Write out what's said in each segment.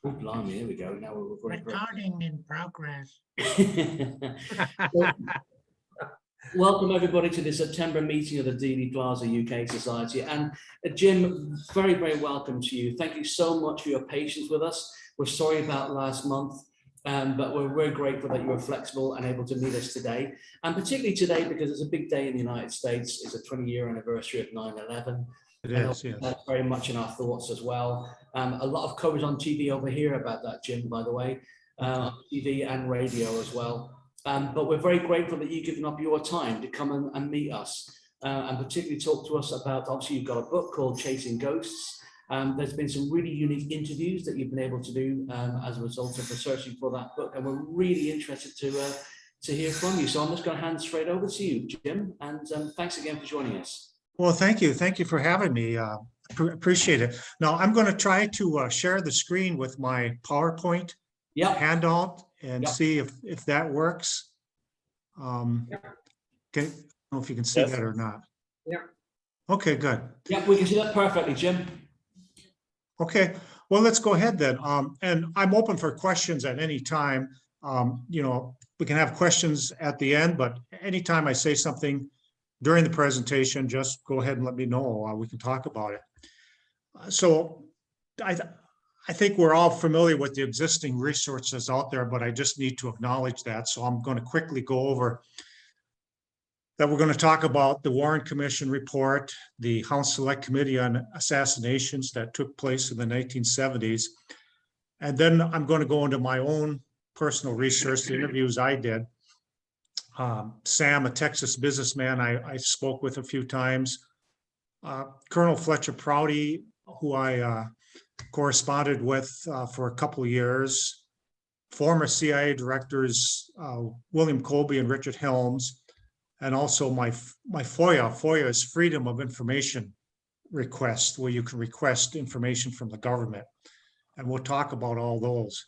Oh, blimey, here we go. Now we're recording. Recording in progress. Well, welcome everybody to the September meeting of the Dealey Plaza UK Society. And Jim, very, very welcome to you. Thank you so much for your patience with us. We're sorry about last month, but we're very grateful that you were flexible and able to meet us today. And particularly today, because it's a big day in the United States. It's a 20-year anniversary of 9/11. It is, yes. That's very much in our thoughts as well. A lot of coverage on TV over here about that, Jim, by the way, TV and radio as well. But we're very grateful that you've given up your time to come and meet us and particularly talk to us about, obviously you've got a book called Chasing Ghosts. There's been some really unique interviews that you've been able to do as a result of researching for that book. And we're really interested to hear from you. So I'm just going to hand straight over to you, Jim. And thanks again for joining us. Well, thank you. Thank you for having me. Appreciate it. Now, I'm going to try to share the screen with my PowerPoint handout and see if that works. Okay, I don't know if you can see that or not. Yeah. Okay, good. Yeah, we can see that perfectly, Jim. Okay, well, let's go ahead then. And I'm open for questions at any time. You know, we can have questions at the end, but anytime I say something during the presentation, just go ahead and let me know. We can talk about it. So I think we're all familiar with the existing resources out there, but I just need to acknowledge that. So I'm going to quickly go over that. We're going to talk about the Warren Commission report, the House Select Committee on Assassinations that took place in the 1970s. And then I'm going to go into my own personal research, the interviews I did. Sam, a Texas businessman I spoke with a few times. Colonel Fletcher Prouty, who I corresponded with for a couple of years. Former CIA directors William Koepke and Richard Helms. And also my FOIA. FOIA is Freedom of Information request, where you can request information from the government. And we'll talk about all those.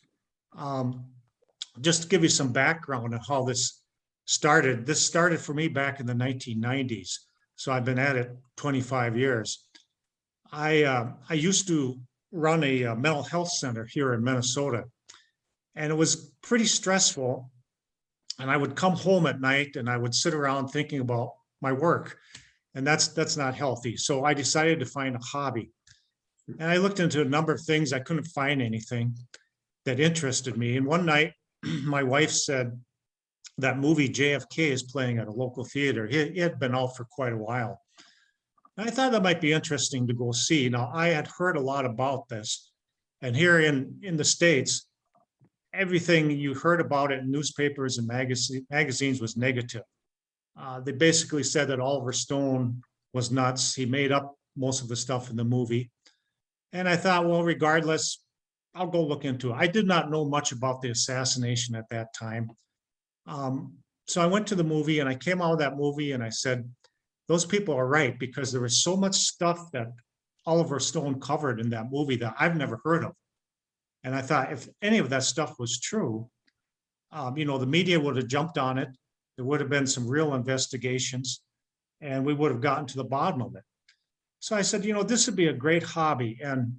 Just to give you some background on how this started. This started for me back in the 1990s. So I've been at it 25 years. I used to run a mental health center here in Minnesota, and it was pretty stressful. And I would come home at night and I would sit around thinking about my work, and that's not healthy. So I decided to find a hobby, and I looked into a number of things. I couldn't find anything that interested me. And one night, my wife said, that movie JFK is playing at a local theater. It had been out for quite a while. And I thought that might be interesting to go see. Now, I had heard a lot about this. And here in the States, everything you heard about it in newspapers and magazines was negative. They basically said that Oliver Stone was nuts. He made up most of the stuff in the movie. And I thought, well, regardless, I'll go look into it. I did not know much about the assassination at that time. So I went to the movie and I came out of that movie and I said, those people are right, because there was so much stuff that Oliver Stone covered in that movie that I've never heard of. And I thought, if any of that stuff was true, you know, the media would have jumped on it. There would have been some real investigations and we would have gotten to the bottom of it. So I said, you know, this would be a great hobby, and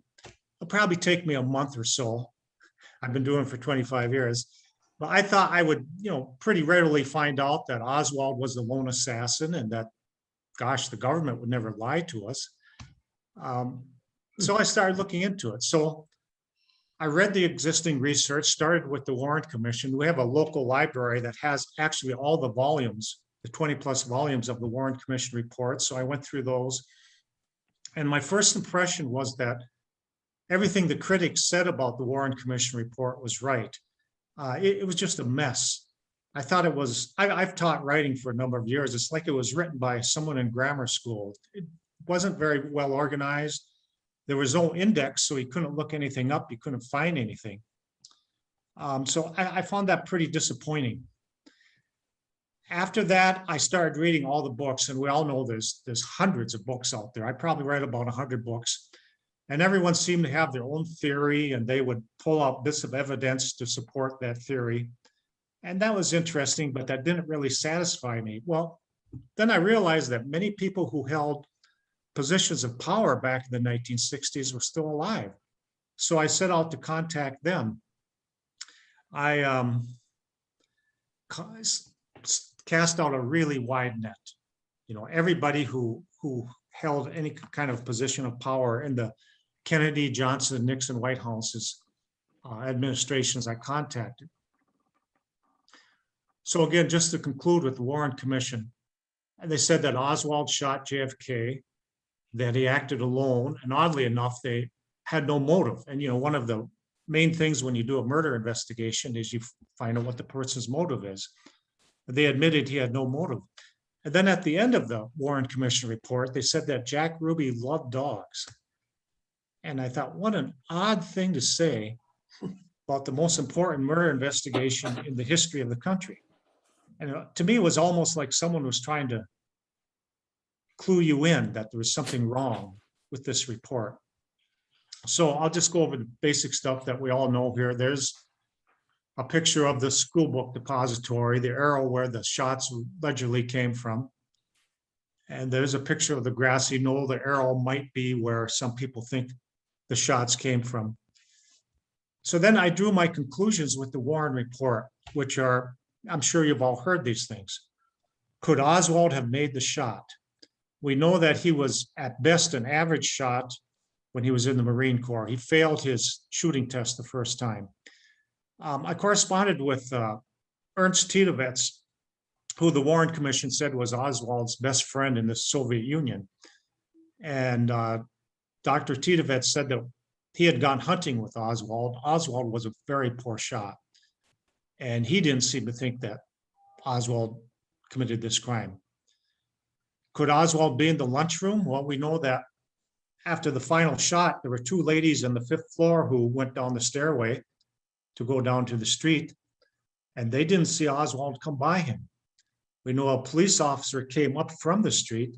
it'll probably take me a month or so. I've been doing it for 25 years. But I thought I would, you know, pretty readily find out that Oswald was the lone assassin, and that, gosh, the government would never lie to us. So I started looking into it. So I read the existing research, started with the Warren Commission. We have a local library that has actually all the volumes, the 20 plus volumes of the Warren Commission report. So I went through those. And my first impression was that everything the critics said about the Warren Commission report was right. It was just a mess. I thought it was, I've taught writing for a number of years. It's like it was written by someone in grammar school. It wasn't very well organized. There was no index, so he couldn't look anything up. He couldn't find anything. So I found that pretty disappointing. After that, I started reading all the books, and we all know there's hundreds of books out there. I probably read about 100 books. And everyone seemed to have their own theory, and they would pull out bits of evidence to support that theory. And that was interesting, but that didn't really satisfy me. Well, then I realized that many people who held positions of power back in the 1960s were still alive. So I set out to contact them. I cast out a really wide net. You know, everybody who held any kind of position of power in the Kennedy, Johnson, Nixon, White Houses administrations I contacted. So again, just to conclude with the Warren Commission, they said that Oswald shot JFK, that he acted alone, and oddly enough, they had no motive. And you know, one of the main things when you do a murder investigation is you find out what the person's motive is. They admitted he had no motive. And then at the end of the Warren Commission report, they said that Jack Ruby loved dogs. And I thought, what an odd thing to say about the most important murder investigation in the history of the country. And to me, it was almost like someone was trying to clue you in that there was something wrong with this report. So I'll just go over the basic stuff that we all know here. There's a picture of the school book depository, the arrow where the shots allegedly came from. And there's a picture of the grassy knoll. The arrow might be where some people think the shots came from. So then I drew my conclusions with the Warren report, which are, I'm sure you've all heard these things. Could Oswald have made the shot? We know that he was at best an average shot when he was in the Marine Corps. He failed his shooting test the first time. I corresponded with Ernst Titowitz, who the Warren Commission said was Oswald's best friend in the Soviet Union. And Dr. Titowitz said that he had gone hunting with Oswald. Oswald was a very poor shot. And he didn't seem to think that Oswald committed this crime. Could Oswald be in the lunchroom? Well, we know that after the final shot, there were two ladies on the 5th floor who went down the stairway to go down to the street, and they didn't see Oswald come by him. We know a police officer came up from the street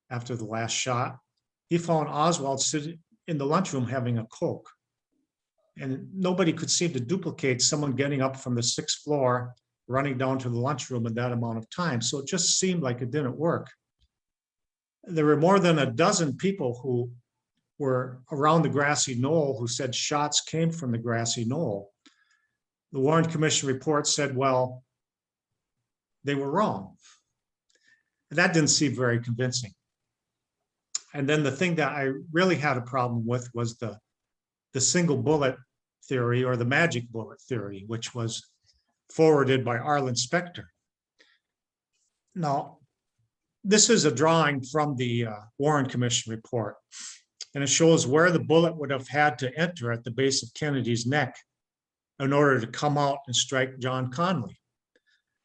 after the last shot. He found Oswald sitting in the lunchroom having a Coke. And nobody could seem to duplicate someone getting up from the 6th floor, running down to the lunchroom in that amount of time. So it just seemed like it didn't work. There were more than a dozen people who were around the grassy knoll who said shots came from the grassy knoll. The Warren Commission report said, well, they were wrong. And that didn't seem very convincing. And then the thing that I really had a problem with was the single bullet theory, or the magic bullet theory, which was forwarded by Arlen Specter. Now, this is a drawing from the Warren Commission report, and it shows where the bullet would have had to enter at the base of Kennedy's neck in order to come out and strike John Connally.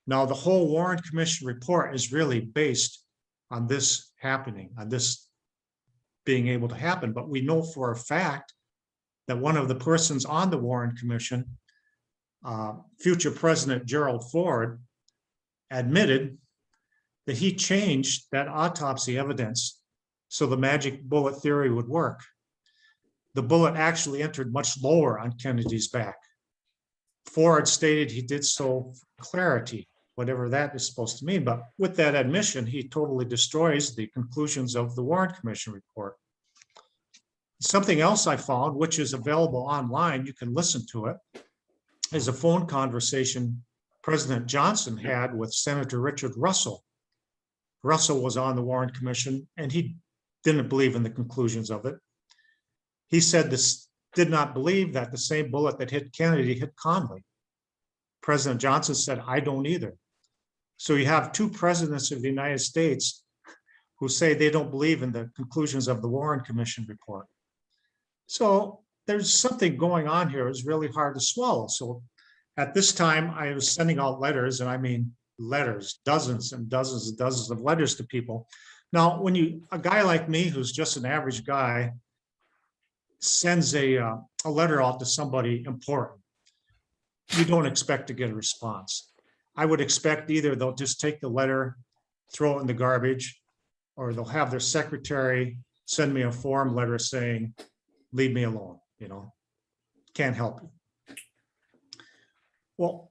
Now, the whole Warren Commission report is really based on this happening, on this being able to happen. But we know for a fact that one of the persons on the Warren Commission, future President Gerald Ford, admitted that he changed that autopsy evidence so the magic bullet theory would work. The bullet actually entered much lower on Kennedy's back. Ford stated he did so for clarity, whatever that is supposed to mean. But with that admission, he totally destroys the conclusions of the Warren Commission report. Something else I found, which is available online, you can listen to it, is a phone conversation President Johnson had with Senator Richard Russell. Russell was on the Warren Commission, and he didn't believe in the conclusions of it. He said this did not believe that the same bullet that hit Kennedy hit Connally. President Johnson said, I don't either. So you have two presidents of the United States who say they don't believe in the conclusions of the Warren Commission report. So there's something going on here. It's really hard to swallow. So at this time, I was sending out letters, and I mean letters, dozens and dozens and dozens of letters to people. Now, when a guy like me, who's just an average guy, sends a letter out to somebody important, you don't expect to get a response. I would expect either they'll just take the letter, throw it in the garbage, or they'll have their secretary send me a form letter saying, leave me alone, can't help you. Well,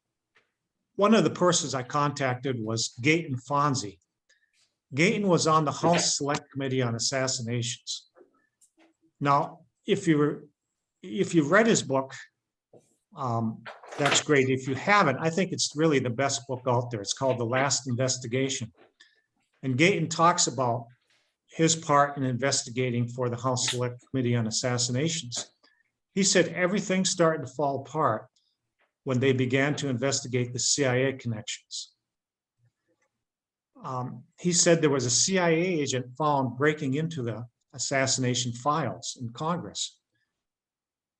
one of the persons I contacted was Gayton Fonzie. Gayton was on the House Select Committee on Assassinations. Now, if you if you've read his book, that's great. If you haven't, I think it's really the best book out there. It's called The Last Investigation. And Gayton talks about his part in investigating for the House Select Committee on Assassinations. He said everything started to fall apart when they began to investigate the CIA connections. He said there was a CIA agent found breaking into the assassination files in Congress.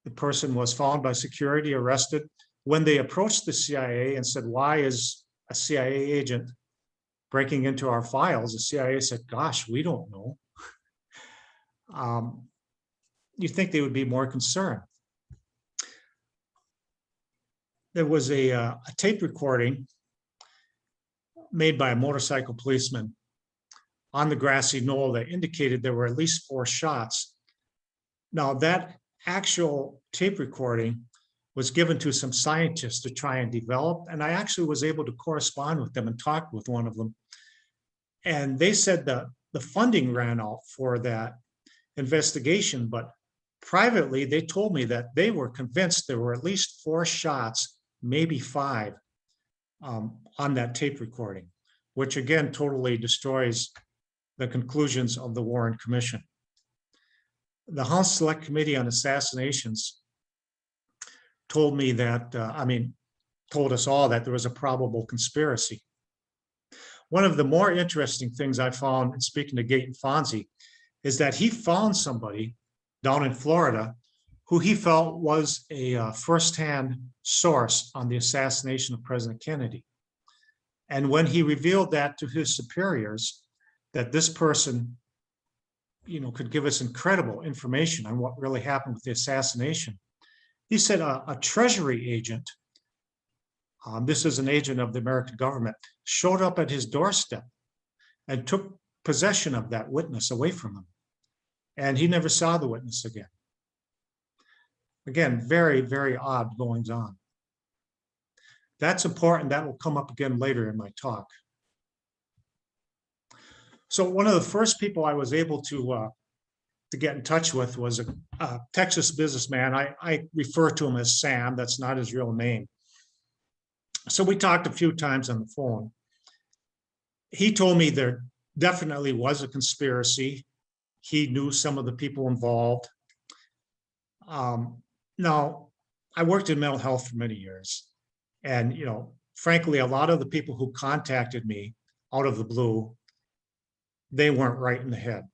The person was found by security, arrested. When they approached the CIA and said, why is a CIA agent breaking into our files? The CIA said, gosh, we don't know. You'd think they would be more concerned. There was a tape recording made by a motorcycle policeman on the grassy knoll that indicated there were at least 4 shots. Now, that actual tape recording was given to some scientists to try and develop, and I actually was able to correspond with them and talk with one of them. And they said that the funding ran out for that investigation, but privately, they told me that they were convinced there were at least 4 shots, maybe 5, on that tape recording, which again totally destroys the conclusions of the Warren Commission. The House Select Committee on Assassinations told me that, told us all that there was a probable conspiracy. One of the more interesting things I found in speaking to Gayton Fonzie is that he found somebody down in Florida who he felt was a firsthand source on the assassination of President Kennedy. And when he revealed that to his superiors, that this person, could give us incredible information on what really happened with the assassination, he said a Treasury agent, this is an agent of the American government, showed up at his doorstep and took possession of that witness away from him. And he never saw the witness again. Again, very, very odd goings on. That's important. That will come up again later in my talk. So one of the first people I was able to get in touch with was a Texas businessman. I refer to him as Sam. That's not his real name. So we talked a few times on the phone. He told me there definitely was a conspiracy. He knew some of the people involved. Now, I worked in mental health for many years. And, frankly, a lot of the people who contacted me out of the blue, they weren't right in the head.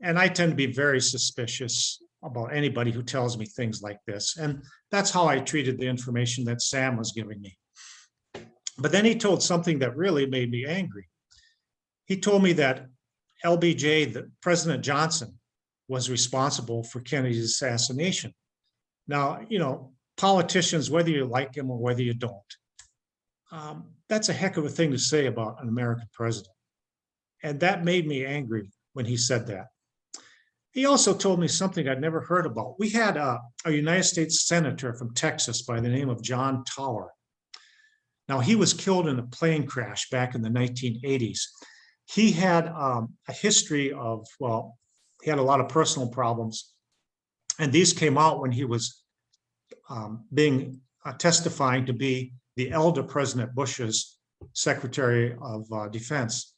And I tend to be very suspicious about anybody who tells me things like this. And that's how I treated the information that Sam was giving me. But then he told something that really made me angry. He told me that LBJ, the President Johnson, was responsible for Kennedy's assassination. Now, politicians, whether you like him or whether you don't, that's a heck of a thing to say about an American president. And that made me angry when he said that. He also told me something I'd never heard about. We had a United States senator from Texas by the name of John Tower. Now, he was killed in a plane crash back in the 1980s. He had a history of, he had a lot of personal problems. And these came out when he was testifying to be the elder President Bush's Secretary of Defense.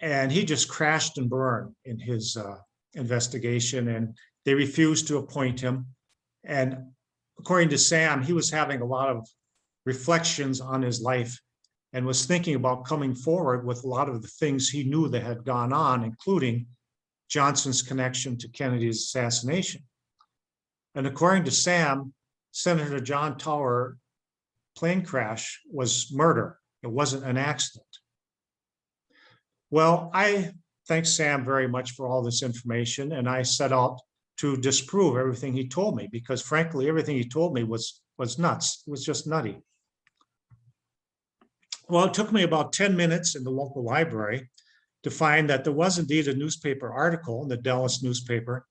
And he just crashed and burned in his investigation, and they refused to appoint him. And according to Sam, he was having a lot of reflections on his life and was thinking about coming forward with a lot of the things he knew that had gone on, including Johnson's connection to Kennedy's assassination. And according to Sam, Senator John Tower plane crash was murder. It wasn't an accident. Well, I thank Sam very much for all this information, and I set out to disprove everything he told me, because frankly, everything he told me was nuts. It was just nutty. Well, it took me about 10 minutes in the local library to find that there was indeed a newspaper article in the Dallas newspaper,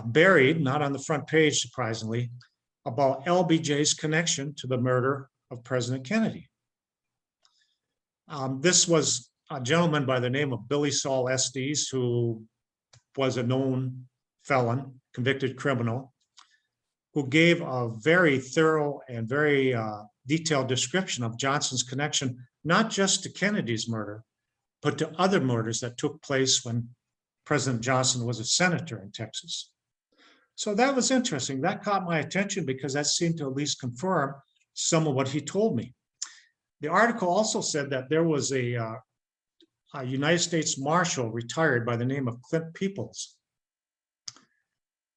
buried, not on the front page, surprisingly, about LBJ's connection to the murder of President Kennedy. This was a gentleman by the name of Billy Saul Estes, who was a known felon, convicted criminal, who gave a very thorough and very detailed description of Johnson's connection, not just to Kennedy's murder, but to other murders that took place when President Johnson was a senator in Texas. So that was interesting. That caught my attention because that seemed to at least confirm some of what he told me. The article also said that there was a United States Marshal retired by the name of Clint Peoples.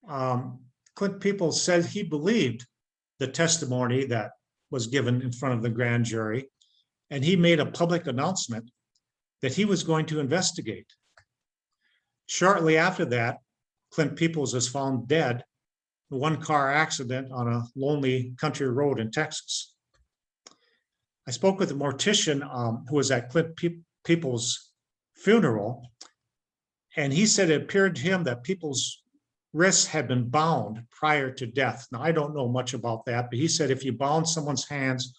Clint Peoples said he believed the testimony that was given in front of the grand jury, and he made a public announcement that he was going to investigate. Shortly after that, Clint Peoples was found dead in a one-car accident on a lonely country road in Texas. I spoke with a mortician who was at Clint Peoples' funeral, and he said it appeared to him that Peoples' wrists had been bound prior to death. Now, I don't know much about that, but he said if you bound someone's hands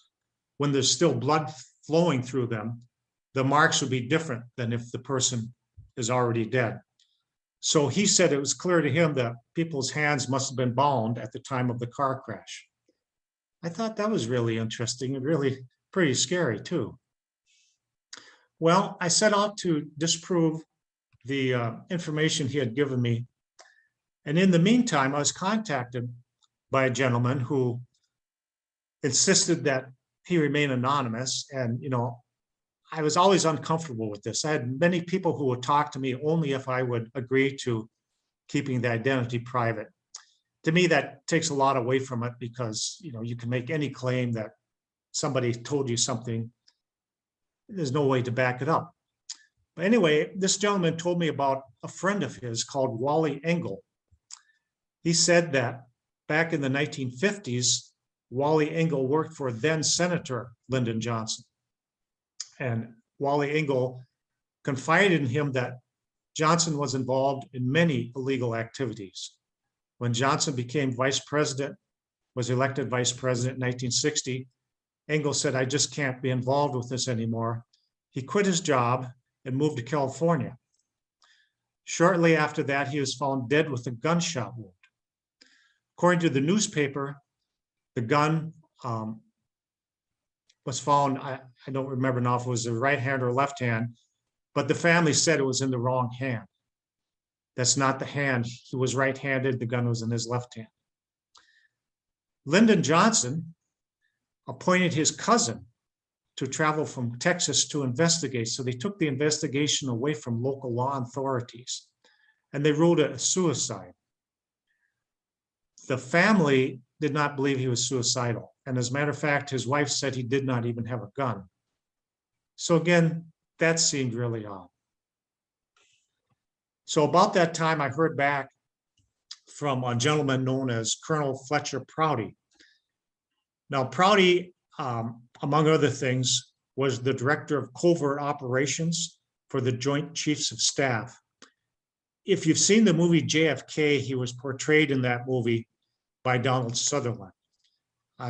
when there's still blood flowing through them, the marks would be different than if the person is already dead. So he said it was clear to him that Peoples' hands must have been bound at the time of the car crash. I thought that was really interesting and really pretty scary too. Well, I set out to disprove the information he had given me. And in the meantime, I was contacted by a gentleman who insisted that he remain anonymous. And, you know, I was always uncomfortable with this. I had many people who would talk to me only if I would agree to keeping the identity private. To me, that takes a lot away from it because, you know, you can make any claim that somebody told you something. There's no way to back it up. But anyway, this gentleman told me about a friend of his called Wally Engel. He said that back in the 1950s, Wally Engel worked for then Senator Lyndon Johnson. And Wally Engel confided in him that Johnson was involved in many illegal activities. When Johnson became vice president, was elected vice president in 1960, Engel said, I just can't be involved with this anymore. He quit his job and moved to California. Shortly after that, he was found dead with a gunshot wound. According to the newspaper, the gun was found, I don't remember now if it was the right hand or left hand, but the family said it was in the wrong hand. That's not the hand. He was right-handed, the gun was in his left hand. Lyndon Johnson appointed his cousin to travel from Texas to investigate. So they took the investigation away from local law authorities and they ruled it a suicide. The family did not believe he was suicidal. And as a matter of fact, his wife said he did not even have a gun. So again, that seemed really odd. So about that time, I heard back from a gentleman known as Colonel Fletcher Prouty. Now, Prouty, among other things, was the director of covert operations for the Joint Chiefs of Staff. If you've seen the movie JFK, he was portrayed in that movie by Donald Sutherland.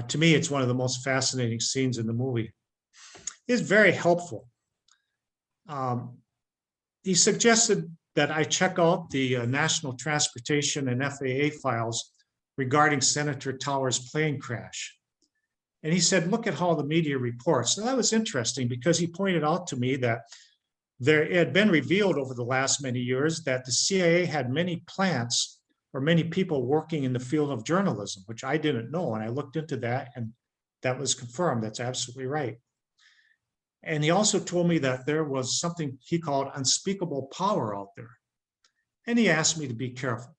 To me, it's one of the most fascinating scenes in the movie. It's very helpful. He suggested that I check out the National Transportation and FAA files regarding Senator Tower's plane crash. And he said, look at how the media reports. And that was interesting because he pointed out to me that it had been revealed over the last many years that the CIA had many plants or many people working in the field of journalism, which I didn't know. And I looked into that and that was confirmed. That's absolutely right. And he also told me that there was something he called unspeakable power out there. And he asked me to be careful.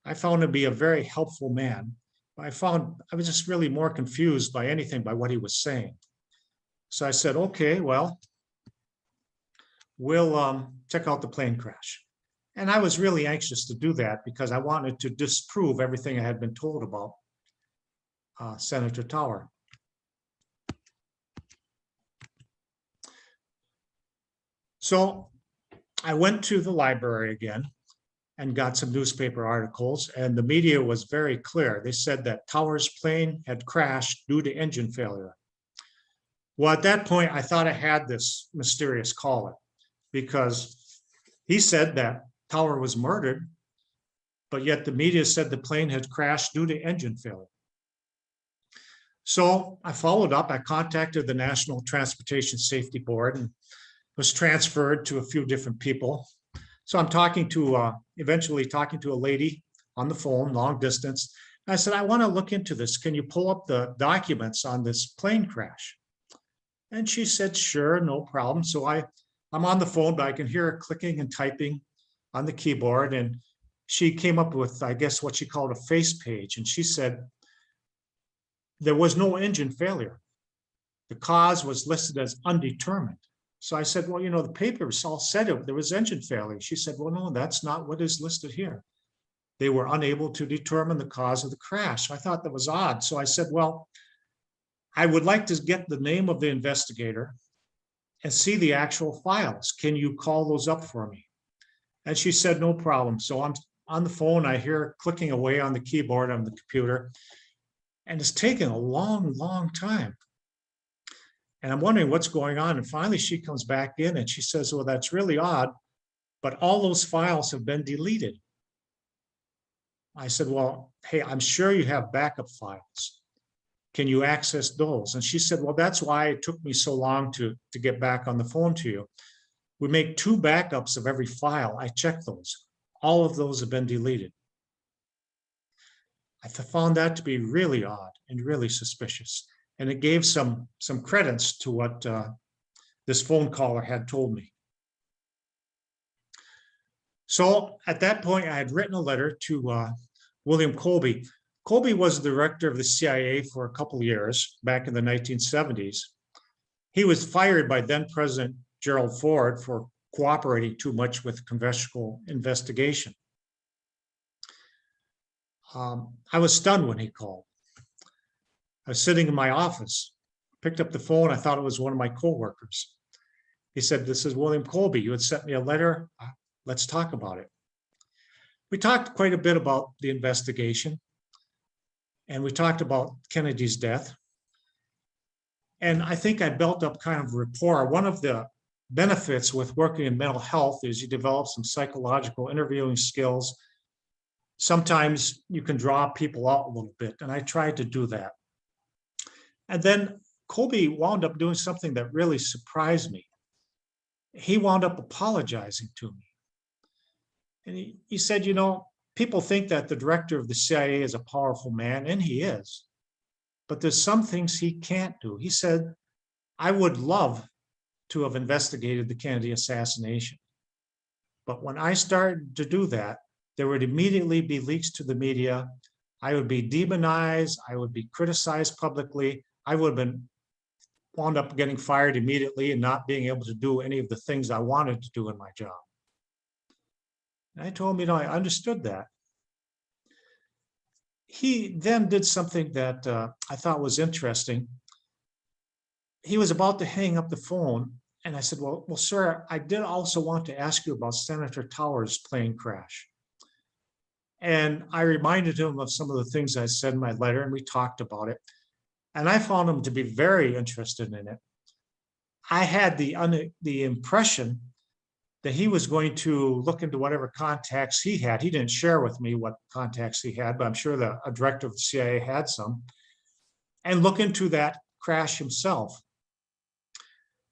I found him to be a very helpful man. I was just really more confused by anything by what he was saying. So I said, okay, well, we'll check out the plane crash. And I was really anxious to do that because I wanted to disprove everything I had been told about Senator Tower. So I went to the library again and got some newspaper articles, and the media was very clear. They said that Tower's plane had crashed due to engine failure. Well, at that point, I thought I had this mysterious caller because he said that Tower was murdered but yet the media said the plane had crashed due to engine failure. So I followed up. I contacted the National Transportation Safety Board and was transferred to a few different people. So I'm eventually talking to a lady on the phone, long distance. And I said, I want to look into this. Can you pull up the documents on this plane crash? And she said, sure, no problem. So I'm on the phone, but I can hear her clicking and typing on the keyboard. And she came up with, I guess, what she called a face page. And she said, there was no engine failure. The cause was listed as undetermined. So I said, well, the papers all said there was engine failure. She said, well, no, that's not what is listed here. They were unable to determine the cause of the crash. I thought that was odd. So I said, well, I would like to get the name of the investigator and see the actual files. Can you call those up for me? And she said, no problem. So I'm on the phone. I hear her clicking away on the keyboard on the computer. And it's taken a long, long time. And I'm wondering what's going on. And finally, she comes back in and she says, well, that's really odd, but all those files have been deleted. I said, well, hey, I'm sure you have backup files. Can you access those? And she said, well, that's why it took me so long to get back on the phone to you. We make 2 backups of every file. I checked those. All of those have been deleted. I found that to be really odd and really suspicious. And it gave some credence to what this phone caller had told me. So at that point, I had written a letter to William Koepke. Koepke was the director of the CIA for a couple of years back in the 1970s. He was fired by then President Gerald Ford for cooperating too much with congressional investigation. I was stunned when he called. I was sitting in my office, picked up the phone. I thought it was one of my coworkers. He said, this is William Koepke. You had sent me a letter. Let's talk about it. We talked quite a bit about the investigation, and we talked about Kennedy's death. And I think I built up kind of rapport. One of the benefits with working in mental health is you develop some psychological interviewing skills. Sometimes you can draw people out a little bit, and I tried to do that. And then Koepke wound up doing something that really surprised me. He wound up apologizing to me. And he said, people think that the director of the CIA is a powerful man, and he is. But there's some things he can't do. He said, I would love to have investigated the Kennedy assassination. But when I started to do that, there would immediately be leaks to the media. I would be demonized. I would be criticized publicly. I would have wound up getting fired immediately and not being able to do any of the things I wanted to do in my job. And I told him, I understood that. He then did something that I thought was interesting. He was about to hang up the phone, and I said, well, sir, I did also want to ask you about Senator Tower's plane crash. And I reminded him of some of the things I said in my letter, and we talked about it. And I found him to be very interested in it. I had the impression that he was going to look into whatever contacts he had. He didn't share with me what contacts he had, but I'm sure a director of the CIA had some, and look into that crash himself.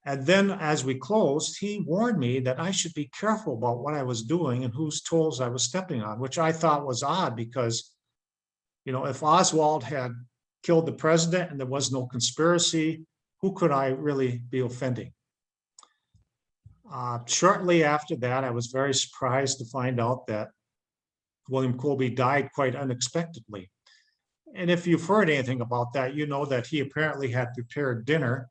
And then as we closed, he warned me that I should be careful about what I was doing and whose toes I was stepping on, which I thought was odd because, if Oswald had killed the president and there was no conspiracy, who could I really be offending? Shortly after that, I was very surprised to find out that William Koepke died quite unexpectedly. And if you've heard anything about that, you know that he apparently had prepared dinner.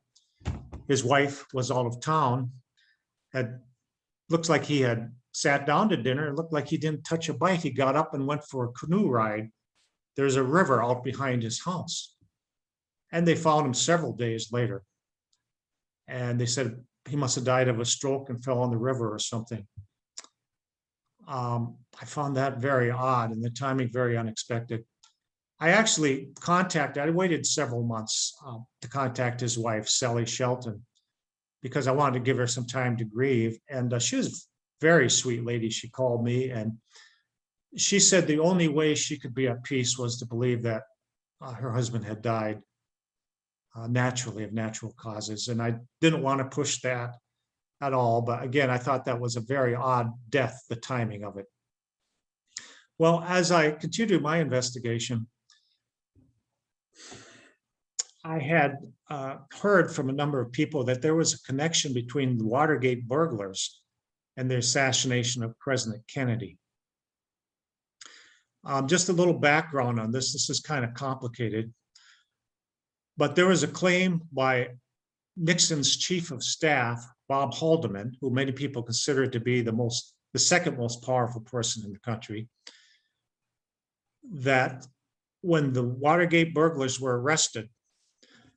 His wife was out of town. Looks like he had sat down to dinner. It looked like he didn't touch a bite. He got up and went for a canoe ride. There's a river out behind his house. And they found him several days later. And they said he must have died of a stroke and fell in the river or something. I found that very odd and the timing very unexpected. I actually I waited several months to contact his wife, Sally Shelton, because I wanted to give her some time to grieve. And she was a very sweet lady. She called me and she said the only way she could be at peace was to believe that her husband had died naturally of natural causes. And I didn't want to push that at all. But again, I thought that was a very odd death, the timing of it. Well, as I continued my investigation, I had heard from a number of people that there was a connection between the Watergate burglars and the assassination of President Kennedy. Just a little background on this. This is kind of complicated. But there was a claim by Nixon's chief of staff, Bob Haldeman, who many people consider to be the second most powerful person in the country, that when the Watergate burglars were arrested,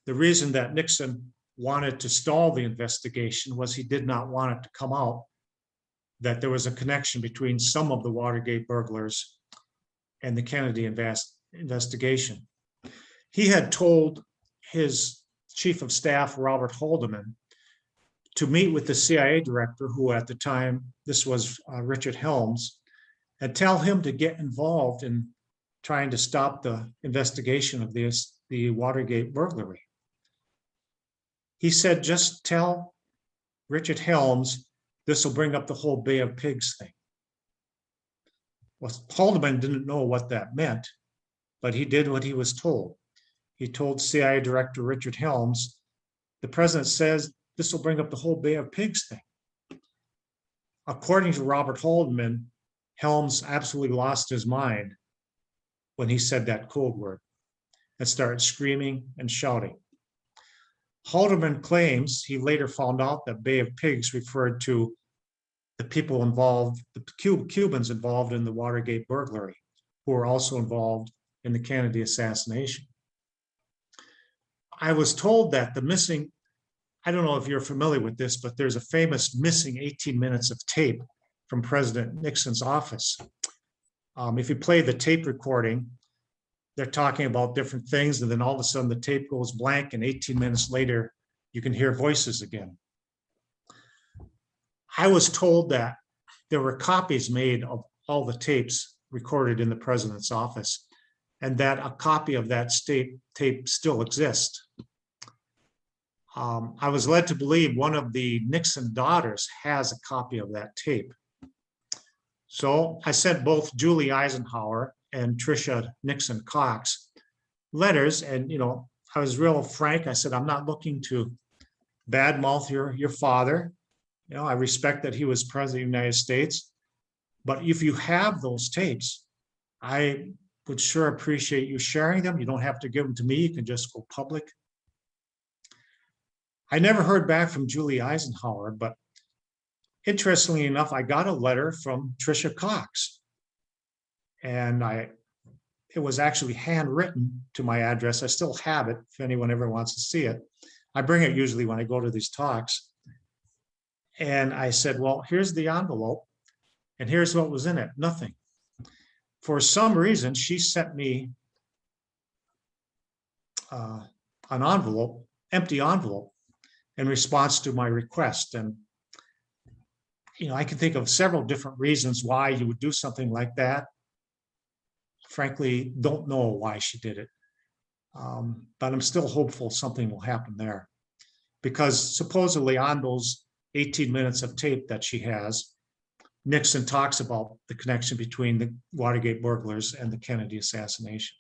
the reason that Nixon wanted to stall the investigation was he did not want it to come out that there was a connection between some of the Watergate burglars and the Kennedy investigation. He had told his chief of staff, Robert Haldeman, to meet with the CIA director, who at the time, this was Richard Helms, and tell him to get involved in trying to stop the investigation of the Watergate burglary. He said, just tell Richard Helms this will bring up the whole Bay of Pigs thing. Well, Haldeman didn't know what that meant, but he did what he was told. He told CIA Director Richard Helms, the president says this will bring up the whole Bay of Pigs thing. According to Robert Haldeman, Helms absolutely lost his mind when he said that code word and started screaming and shouting. Haldeman claims he later found out that Bay of Pigs referred to the people involved, the Cubans involved in the Watergate burglary, who were also involved in the Kennedy assassination. I was told that the missing, I don't know if you're familiar with this, but there's a famous missing 18 minutes of tape from President Nixon's office. If you play the tape recording, they're talking about different things, and then all of a sudden the tape goes blank, and 18 minutes later, you can hear voices again. I was told that there were copies made of all the tapes recorded in the president's office, and that a copy of that tape still exists. I was led to believe one of the Nixon daughters has a copy of that tape. So I sent both Julie Eisenhower and Tricia Nixon Cox letters, and I was real frank. I said, I'm not looking to badmouth your father. I respect that he was president of the United States, but if you have those tapes, I would sure appreciate you sharing them. You don't have to give them to me. You can just go public. I never heard back from Julie Eisenhower, but interestingly enough, I got a letter from Tricia Cox, and it was actually handwritten to my address. I still have it if anyone ever wants to see it. I bring it usually when I go to these talks. And I said, well, here's the envelope, and here's what was in it, nothing. For some reason, she sent me an envelope, empty envelope, in response to my request. And, I can think of several different reasons why you would do something like that. Frankly, don't know why she did it. But I'm still hopeful something will happen there. Because supposedly on those 18 minutes of tape that she has, Nixon talks about the connection between the Watergate burglars and the Kennedy assassination.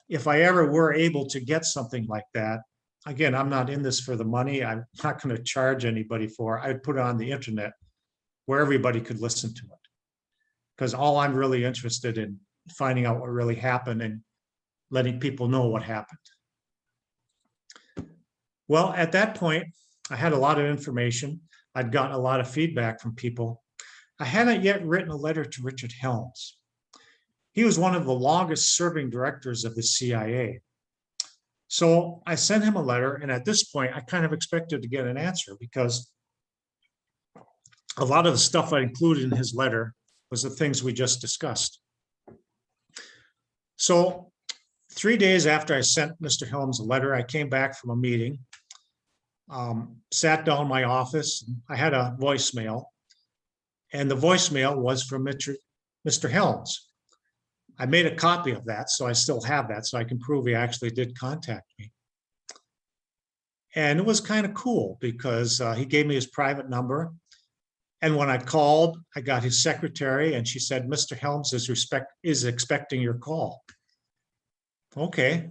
If I ever were able to get something like that, again, I'm not in this for the money. I'm not going to charge anybody for it. I'd put it on the internet where everybody could listen to it. Because all I'm really interested in finding out what really happened and letting people know what happened. Well, at that point, I had a lot of information. I'd gotten a lot of feedback from people. I hadn't yet written a letter to Richard Helms. He was one of the longest serving directors of the CIA. So I sent him a letter, and at this point, I kind of expected to get an answer because a lot of the stuff I included in his letter was the things we just discussed. So 3 days after I sent Mr. Helms a letter, I came back from a meeting, sat down in my office. I had a voicemail, And the voicemail was from Mr. Helms. I made a copy of that, so I still have that, so I can prove he actually did contact me. And it was kind of cool because he gave me his private number. And when I called, I got his secretary, and she said, Mr. Helms is expecting your call. Okay.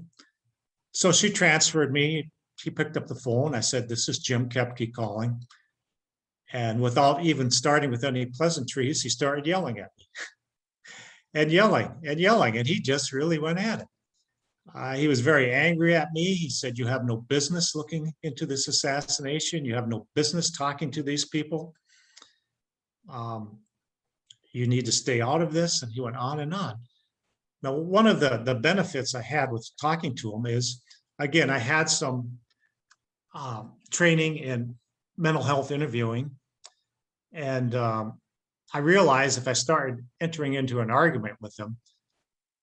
So she transferred me. He picked up the phone. I said, this is Jim Koepke calling. And without even starting with any pleasantries, he started yelling at me and yelling and yelling. And he just really went at it. He was very angry at me. He said, you have no business looking into this assassination. You have no business talking to these people. You need to stay out of this. And he went on and on. Now, one of the benefits I had with talking to him is, again, I had some training in mental health interviewing. And I realized if I started entering into an argument with him,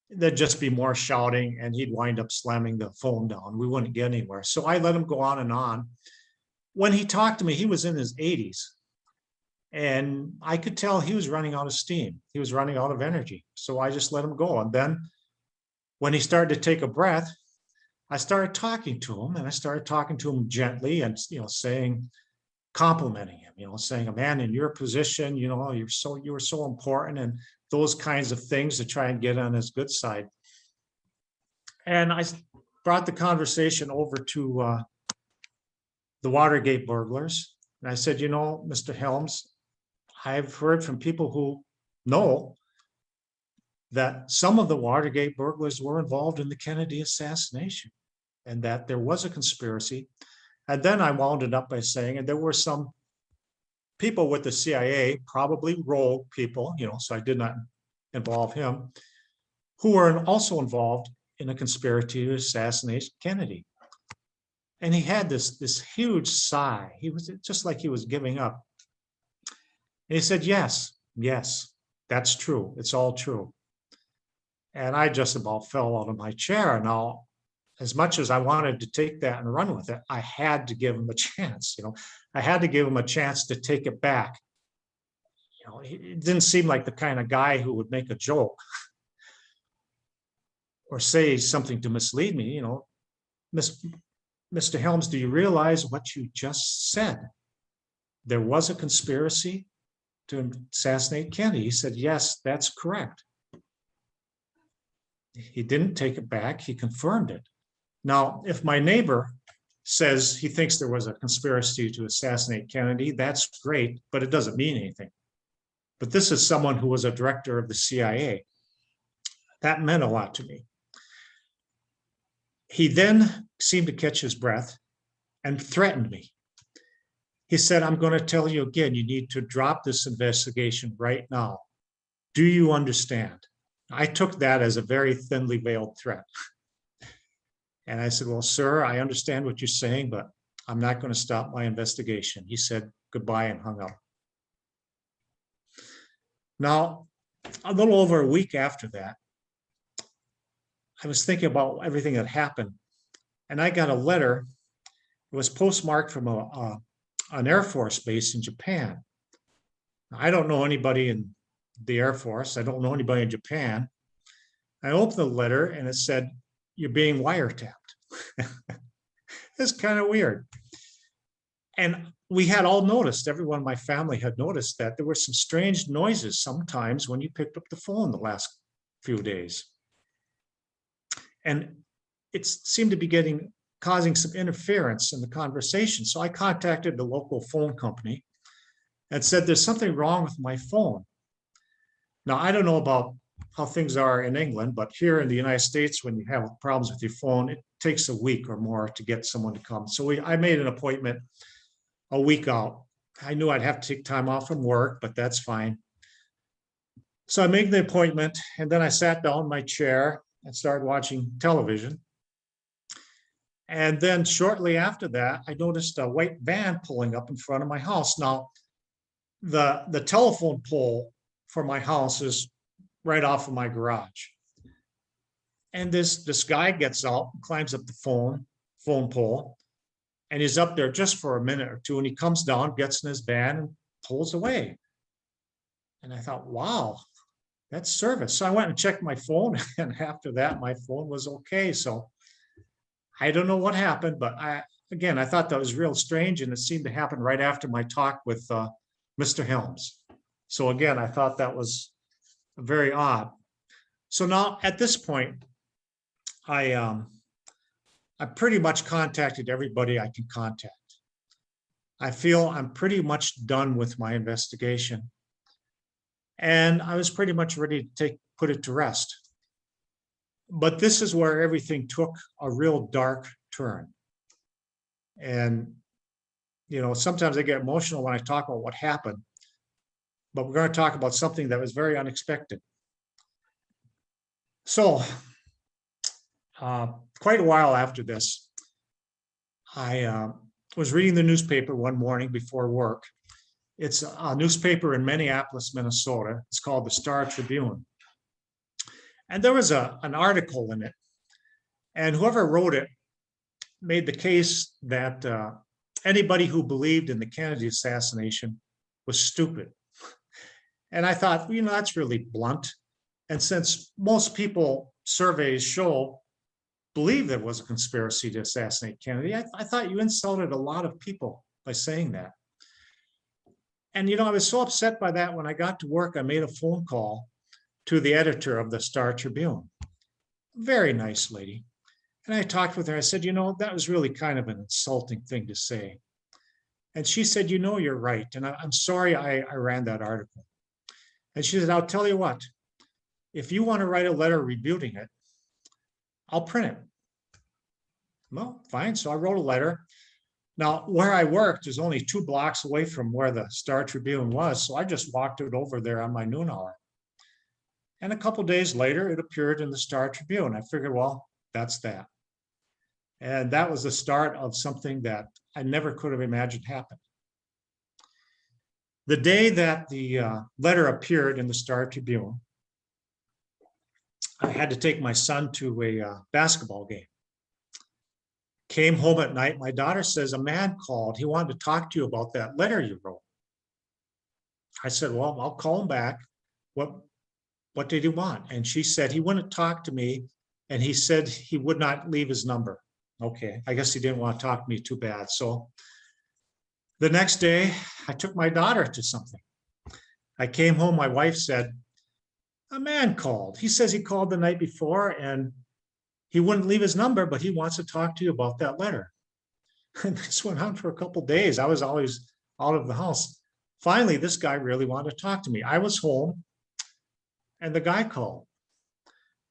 there'd just be more shouting and he'd wind up slamming the phone down. We wouldn't get anywhere. So I let him go on and on. When he talked to me, he was in his 80s. And I could tell he was running out of steam. He was running out of energy. So I just let him go. And then when he started to take a breath, I started talking to him, and I started talking to him gently and, saying, complimenting him, saying, a man in your position, you were so important, and those kinds of things to try and get on his good side. And I brought the conversation over to the Watergate burglars. And I said, Mr. Helms, I've heard from people who know that some of the Watergate burglars were involved in the Kennedy assassination and that there was a conspiracy. And then I wound it up by saying, and there were some people with the CIA, probably rogue people, so I did not involve him, who were also involved in a conspiracy to assassinate Kennedy. And he had this huge sigh. He was just like he was giving up. And he said, yes, that's true. It's all true. And I just about fell out of my chair. Now, as much as I wanted to take that and run with it, I had to give him a chance. I had to give him a chance to take it back. He didn't seem like the kind of guy who would make a joke or say something to mislead me. Mr. Helms, do you realize what you just said? There was a conspiracy to assassinate Kennedy. He said, yes, that's correct. He didn't take it back. He confirmed it. Now, if my neighbor says he thinks there was a conspiracy to assassinate Kennedy, that's great, but it doesn't mean anything. But this is someone who was a director of the CIA. That meant a lot to me. He then seemed to catch his breath and threatened me. He said, I'm going to tell you again, you need to drop this investigation right now. Do you understand? I took that as a very thinly veiled threat. And I said, well, sir, I understand what you're saying, but I'm not going to stop my investigation. He said goodbye and hung up. Now, a little over a week after that, I was thinking about everything that happened. And I got a letter. It was postmarked from an Air Force base in Japan. I don't know anybody in the Air Force. I don't know anybody in Japan. I opened the letter and it said, you're being wiretapped. It's kind of weird. And we had all noticed, everyone in my family had noticed that there were some strange noises sometimes when you picked up the phone the last few days. And it seemed to be causing some interference in the conversation. So I contacted the local phone company and said, there's something wrong with my phone. Now, I don't know about how things are in England, but here in the United States, when you have problems with your phone, it takes a week or more to get someone to come. So I made an appointment a week out. I knew I'd have to take time off from work, but that's fine. So I made the appointment, and then I sat down in my chair and started watching television. And then shortly after that, I noticed a white van pulling up in front of my house. Now, the telephone pole for my house is right off of my garage. And this guy gets out, climbs up the phone pole, and he's up there just for a minute or two, and he comes down, gets in his van, and pulls away. And I thought, wow, that's service. So I went and checked my phone, and after that, my phone was okay. So I don't know what happened, but again, I thought that was real strange, and it seemed to happen right after my talk with Mr. Helms. So again, I thought that was very odd. So now at this point, I pretty much contacted everybody I can contact. I feel I'm pretty much done with my investigation. And I was pretty much ready to put it to rest. But this is where everything took a real dark turn. And, you know, sometimes I get emotional when I talk about what happened, but we're going to talk about something that was very unexpected. So, quite a while after this, I was reading the newspaper one morning before work. It's a newspaper in Minneapolis, Minnesota. It's called the Star Tribune. And there was an article in it. And whoever wrote it made the case that anybody who believed in the Kennedy assassination was stupid. And I thought, you know, that's really blunt. And since most people, surveys show, believe there was a conspiracy to assassinate Kennedy, I thought you insulted a lot of people by saying that. And, you know, I was so upset by that. When I got to work, I made a phone call to the editor of the Star Tribune. Very nice lady. And I talked with her. I said, you know, that was really kind of an insulting thing to say. And she said, you know, you're right. And I'm sorry I ran that article. And she said, I'll tell you what, if you want to write a letter rebuting it, I'll print it. Well, fine. So I wrote a letter. Now, where I worked is only 2 blocks away from where the Star Tribune was. So I just walked it over there on my noon hour. And a couple of days later, it appeared in the Star Tribune. I figured, well, that's that. And that was the start of something that I never could have imagined happened. The day that the letter appeared in the Star Tribune, I had to take my son to a basketball game. Came home at night. My daughter says, a man called. He wanted to talk to you about that letter you wrote. I said, well, I'll call him back. What did he want? And she said, he wouldn't talk to me. And he said he would not leave his number. Okay, I guess he didn't want to talk to me too bad. So the next day, I took my daughter to something. I came home. My wife said, a man called. He says he called the night before and he wouldn't leave his number, but he wants to talk to you about that letter. And this went on for a couple of days. I was always out of the house. Finally, this guy really wanted to talk to me. I was home and the guy called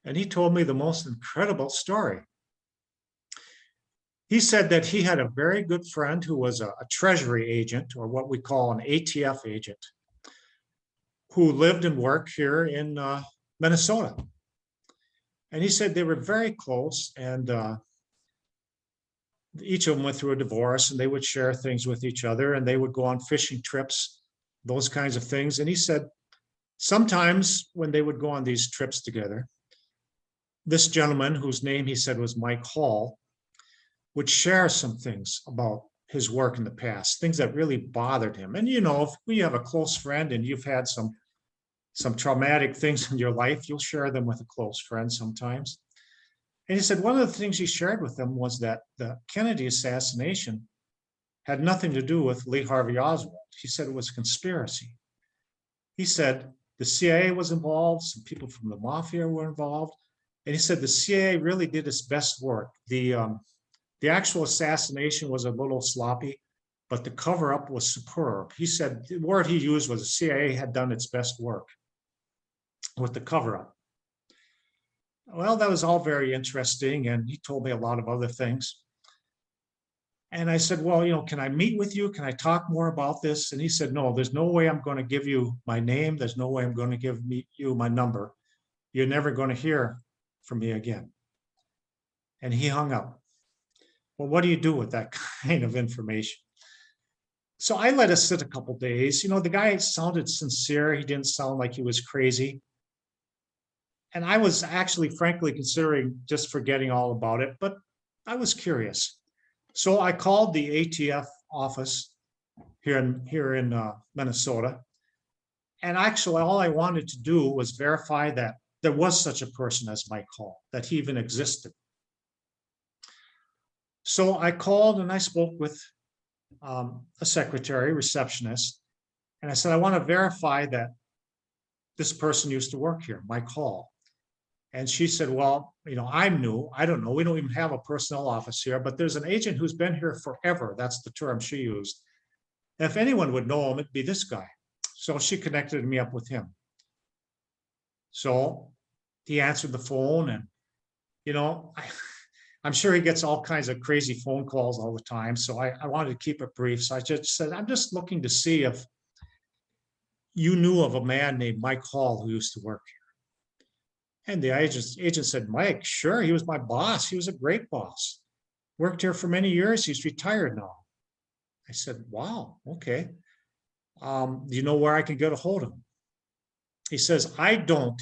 and he told me the most incredible story. He said that he had a very good friend who was a treasury agent, or what we call an ATF agent, who lived and worked here in Minnesota. And he said they were very close, and each of them went through a divorce, and they would share things with each other, and they would go on fishing trips, those kinds of things. And he said sometimes when they would go on these trips together, this gentleman, whose name he said was Mike Hall, would share some things about his work in the past, things that really bothered him. And, you know, if we have a close friend and you've had some traumatic things in your life, you'll share them with a close friend sometimes. And he said one of the things he shared with them was that the Kennedy assassination had nothing to do with Lee Harvey Oswald. He said it was a conspiracy. He said the CIA was involved, some people from the mafia were involved, and he said the CIA really did its best work. The actual assassination was a little sloppy, but the cover-up was superb. He said the word he used was the CIA had done its best work with the cover-up. Well, that was all very interesting, and he told me a lot of other things. And I said, well, you know, can I meet with you? Can I talk more about this? And he said, no, there's no way I'm going to give you my name. There's no way I'm going to give you my number. You're never going to hear from me again. And he hung up. Well, what do you do with that kind of information? So I let it sit a couple of days. You know, the guy sounded sincere. He didn't sound like he was crazy. And I was actually, frankly, considering just forgetting all about it, but I was curious. So I called the ATF office here in Minnesota. And actually, all I wanted to do was verify that there was such a person as Mike Hall, that he even existed. So I called and I spoke with a secretary, receptionist, and I said, I want to verify that this person used to work here, Mike Hall. And she said, well, I'm new. I don't know. We don't even have a personnel office here, but there's an agent who's been here forever. That's the term she used. And if anyone would know him, it'd be this guy. So she connected me up with him. So he answered the phone, and, I'm sure he gets all kinds of crazy phone calls all the time. So I wanted to keep it brief. So I just said, I'm just looking to see if you knew of a man named Mike Hall who used to work here. And the agent said, Mike, sure, he was my boss. He was a great boss. Worked here for many years. He's retired now. I said, wow, okay. Do you know where I can get a hold of him? He says, I don't.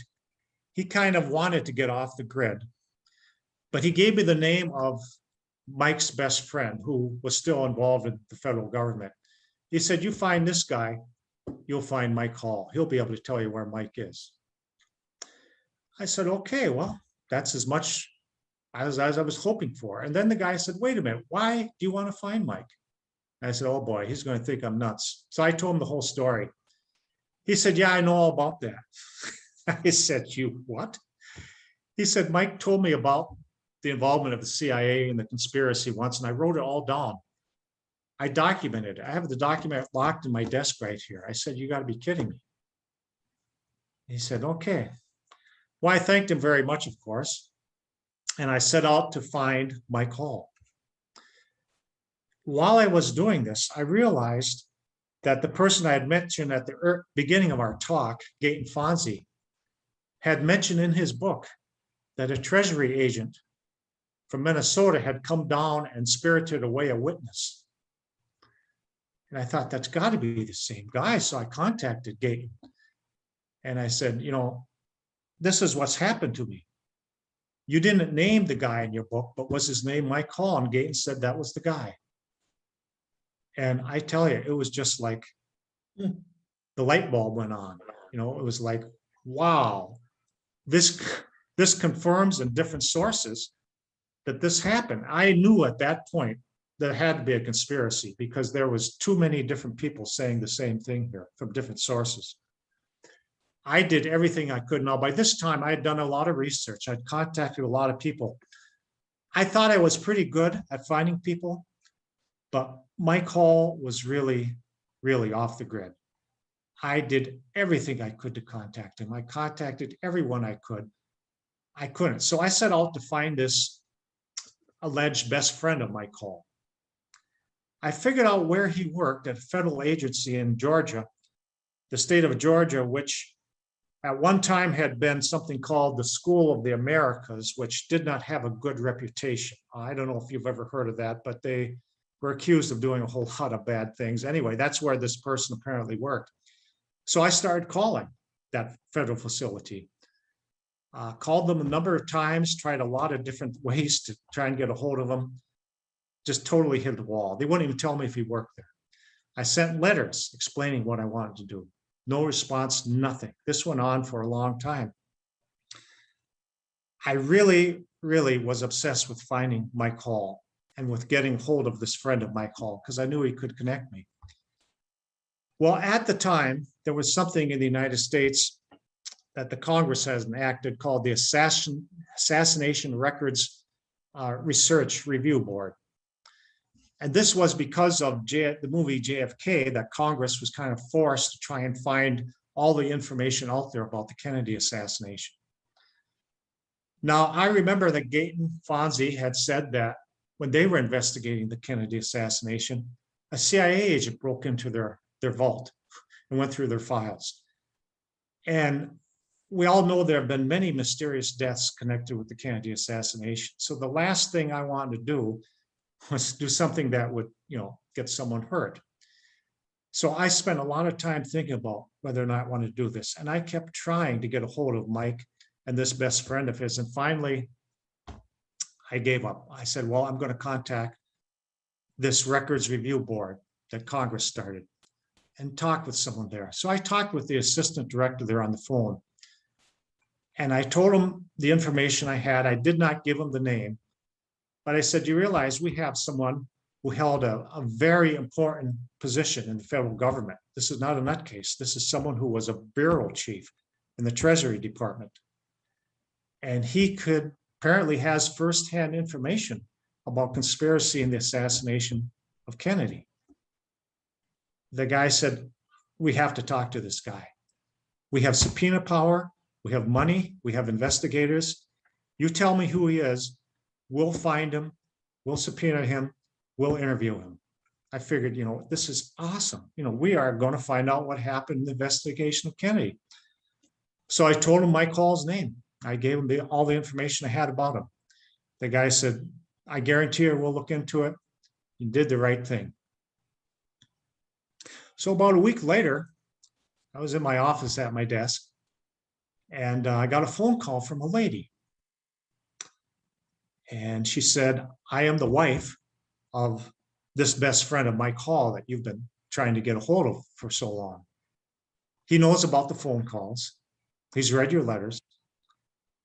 He kind of wanted to get off the grid, but he gave me the name of Mike's best friend who was still involved in the federal government. He said, you find this guy, you'll find Mike Hall. He'll be able to tell you where Mike is. I said, okay, well, that's as much as I was hoping for. And then the guy said, wait a minute, why do you want to find Mike? And I said, oh boy, he's going to think I'm nuts. So I told him the whole story. He said, yeah, I know all about that. I said, you what? He said, Mike told me about the involvement of the CIA in the conspiracy once, and I wrote it all down. I documented it. I have the document locked in my desk right here. I said, you got to be kidding me. He said, okay. Well, I thanked him very much, of course, and I set out to find Mike Hall. While I was doing this, I realized that the person I had mentioned at the beginning of our talk, Gaten Fonzie, had mentioned in his book that a Treasury agent from Minnesota had come down and spirited away a witness. And I thought, that's got to be the same guy. So I contacted Gaten. And I said, this is what's happened to me. You didn't name the guy in your book, but was his name Mike Hall? And Gaten said that was the guy. And I tell you, it was just like the light bulb went on. It was like, wow, this confirms in different sources that this happened. I knew at that point there had to be a conspiracy because there was too many different people saying the same thing here from different sources. I did everything I could. Now, by this time, I had done a lot of research. I'd contacted a lot of people. I thought I was pretty good at finding people, but Mike Hall was really, really off the grid. I did everything I could to contact him. I contacted everyone I could. I couldn't. So I set out to find this alleged best friend of Mike Hall. I figured out where he worked at a federal agency in Georgia, the state of Georgia, which at one time had been something called the School of the Americas, which did not have a good reputation. I don't know if you've ever heard of that, but they were accused of doing a whole lot of bad things. Anyway, that's where this person apparently worked. So I started calling that federal facility. Called them a number of times, tried a lot of different ways to try and get a hold of them. Just totally hit the wall. They wouldn't even tell me if he worked there. I sent letters explaining what I wanted to do. No response, nothing. This went on for a long time. I really, really was obsessed with finding Mike Hall and with getting hold of this friend of Mike Hall because I knew he could connect me. Well, at the time, there was something in the United States that the Congress has enacted called the Assassination Records Research Review Board. And this was because of the movie JFK that Congress was kind of forced to try and find all the information out there about the Kennedy assassination. Now, I remember that Gaten Fonzie had said that when they were investigating the Kennedy assassination, a CIA agent broke into their vault and went through their files. And we all know there have been many mysterious deaths connected with the Kennedy assassination. So the last thing I wanted to do was do something that would, get someone hurt. So I spent a lot of time thinking about whether or not I wanted to do this. And I kept trying to get a hold of Mike and this best friend of his. And finally, I gave up. I said, well, I'm going to contact this records review board that Congress started. and talk with someone there. So I talked with the assistant director there on the phone. And I told him the information I had. I did not give him the name, but I said, you realize we have someone who held a very important position in the federal government. This is not a nutcase. This is someone who was a bureau chief in the Treasury Department. And he apparently has firsthand information about conspiracy and the assassination of Kennedy. The guy said, we have to talk to this guy. We have subpoena power, we have money, we have investigators. You tell me who he is, we'll find him, we'll subpoena him, we'll interview him. I figured, this is awesome. We are going to find out what happened in the investigation of Kennedy. So I told him Mike Hall's name. I gave him all the information I had about him. The guy said, I guarantee you we'll look into it. You did the right thing. So about a week later, I was in my office at my desk, and I got a phone call from a lady. And she said, I am the wife of this best friend of Mike Hall that you've been trying to get a hold of for so long. He knows about the phone calls. He's read your letters,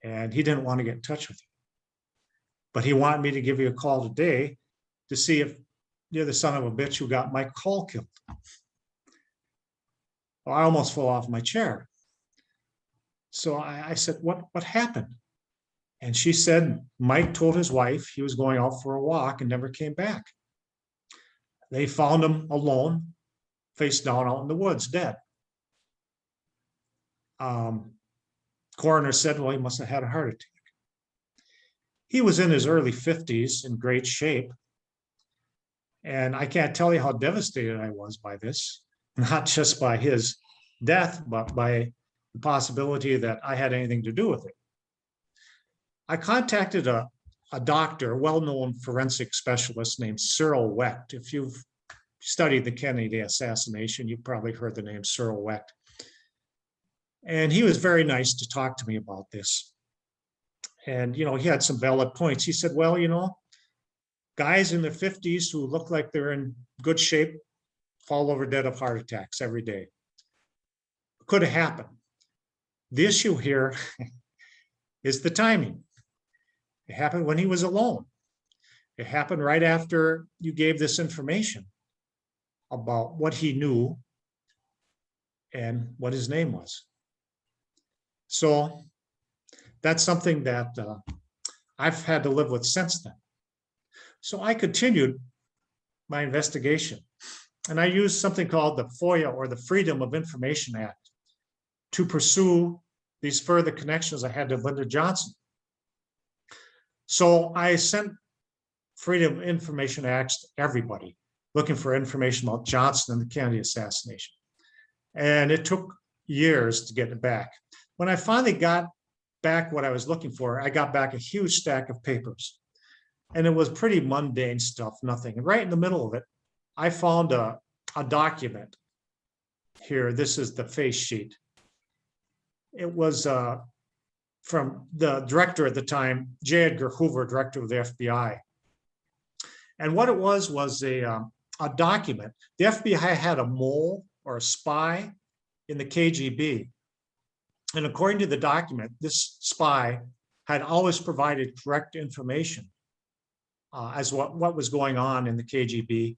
and he didn't want to get in touch with you. But he wanted me to give you a call today to see if you're the son of a bitch who got Mike Hall killed. Well, I almost fell off my chair. So I said, what happened? And she said, Mike told his wife he was going out for a walk and never came back. They found him alone, face down out in the woods, dead. Coroner said, well, he must have had a heart attack. He was in his early 50s, in great shape. And I can't tell you how devastated I was by this, not just by his death, but by the possibility that I had anything to do with it. I contacted a doctor, a well-known forensic specialist named Cyril Wecht. If you've studied the Kennedy assassination, you've probably heard the name Cyril Wecht. And he was very nice to talk to me about this. And, he had some valid points. He said, well, guys in their 50s who look like they're in good shape fall over dead of heart attacks every day. Could have happened. The issue here is the timing. It happened when he was alone. It happened right after you gave this information about what he knew and what his name was. So that's something that I've had to live with since then. So I continued my investigation, and I used something called the FOIA, or the Freedom of Information Act, to pursue these further connections I had to Lyndon Johnson. So I sent Freedom of Information Acts to everybody looking for information about Johnson and the Kennedy assassination. And it took years to get it back. When I finally got back what I was looking for, I got back a huge stack of papers. And it was pretty mundane stuff, nothing. And right in the middle of it, I found a document here. This is the face sheet. It was from the director at the time, J. Edgar Hoover, director of the FBI. And what it was a document. The FBI had a mole or a spy in the KGB. And according to the document, this spy had always provided correct information as what was going on in the KGB,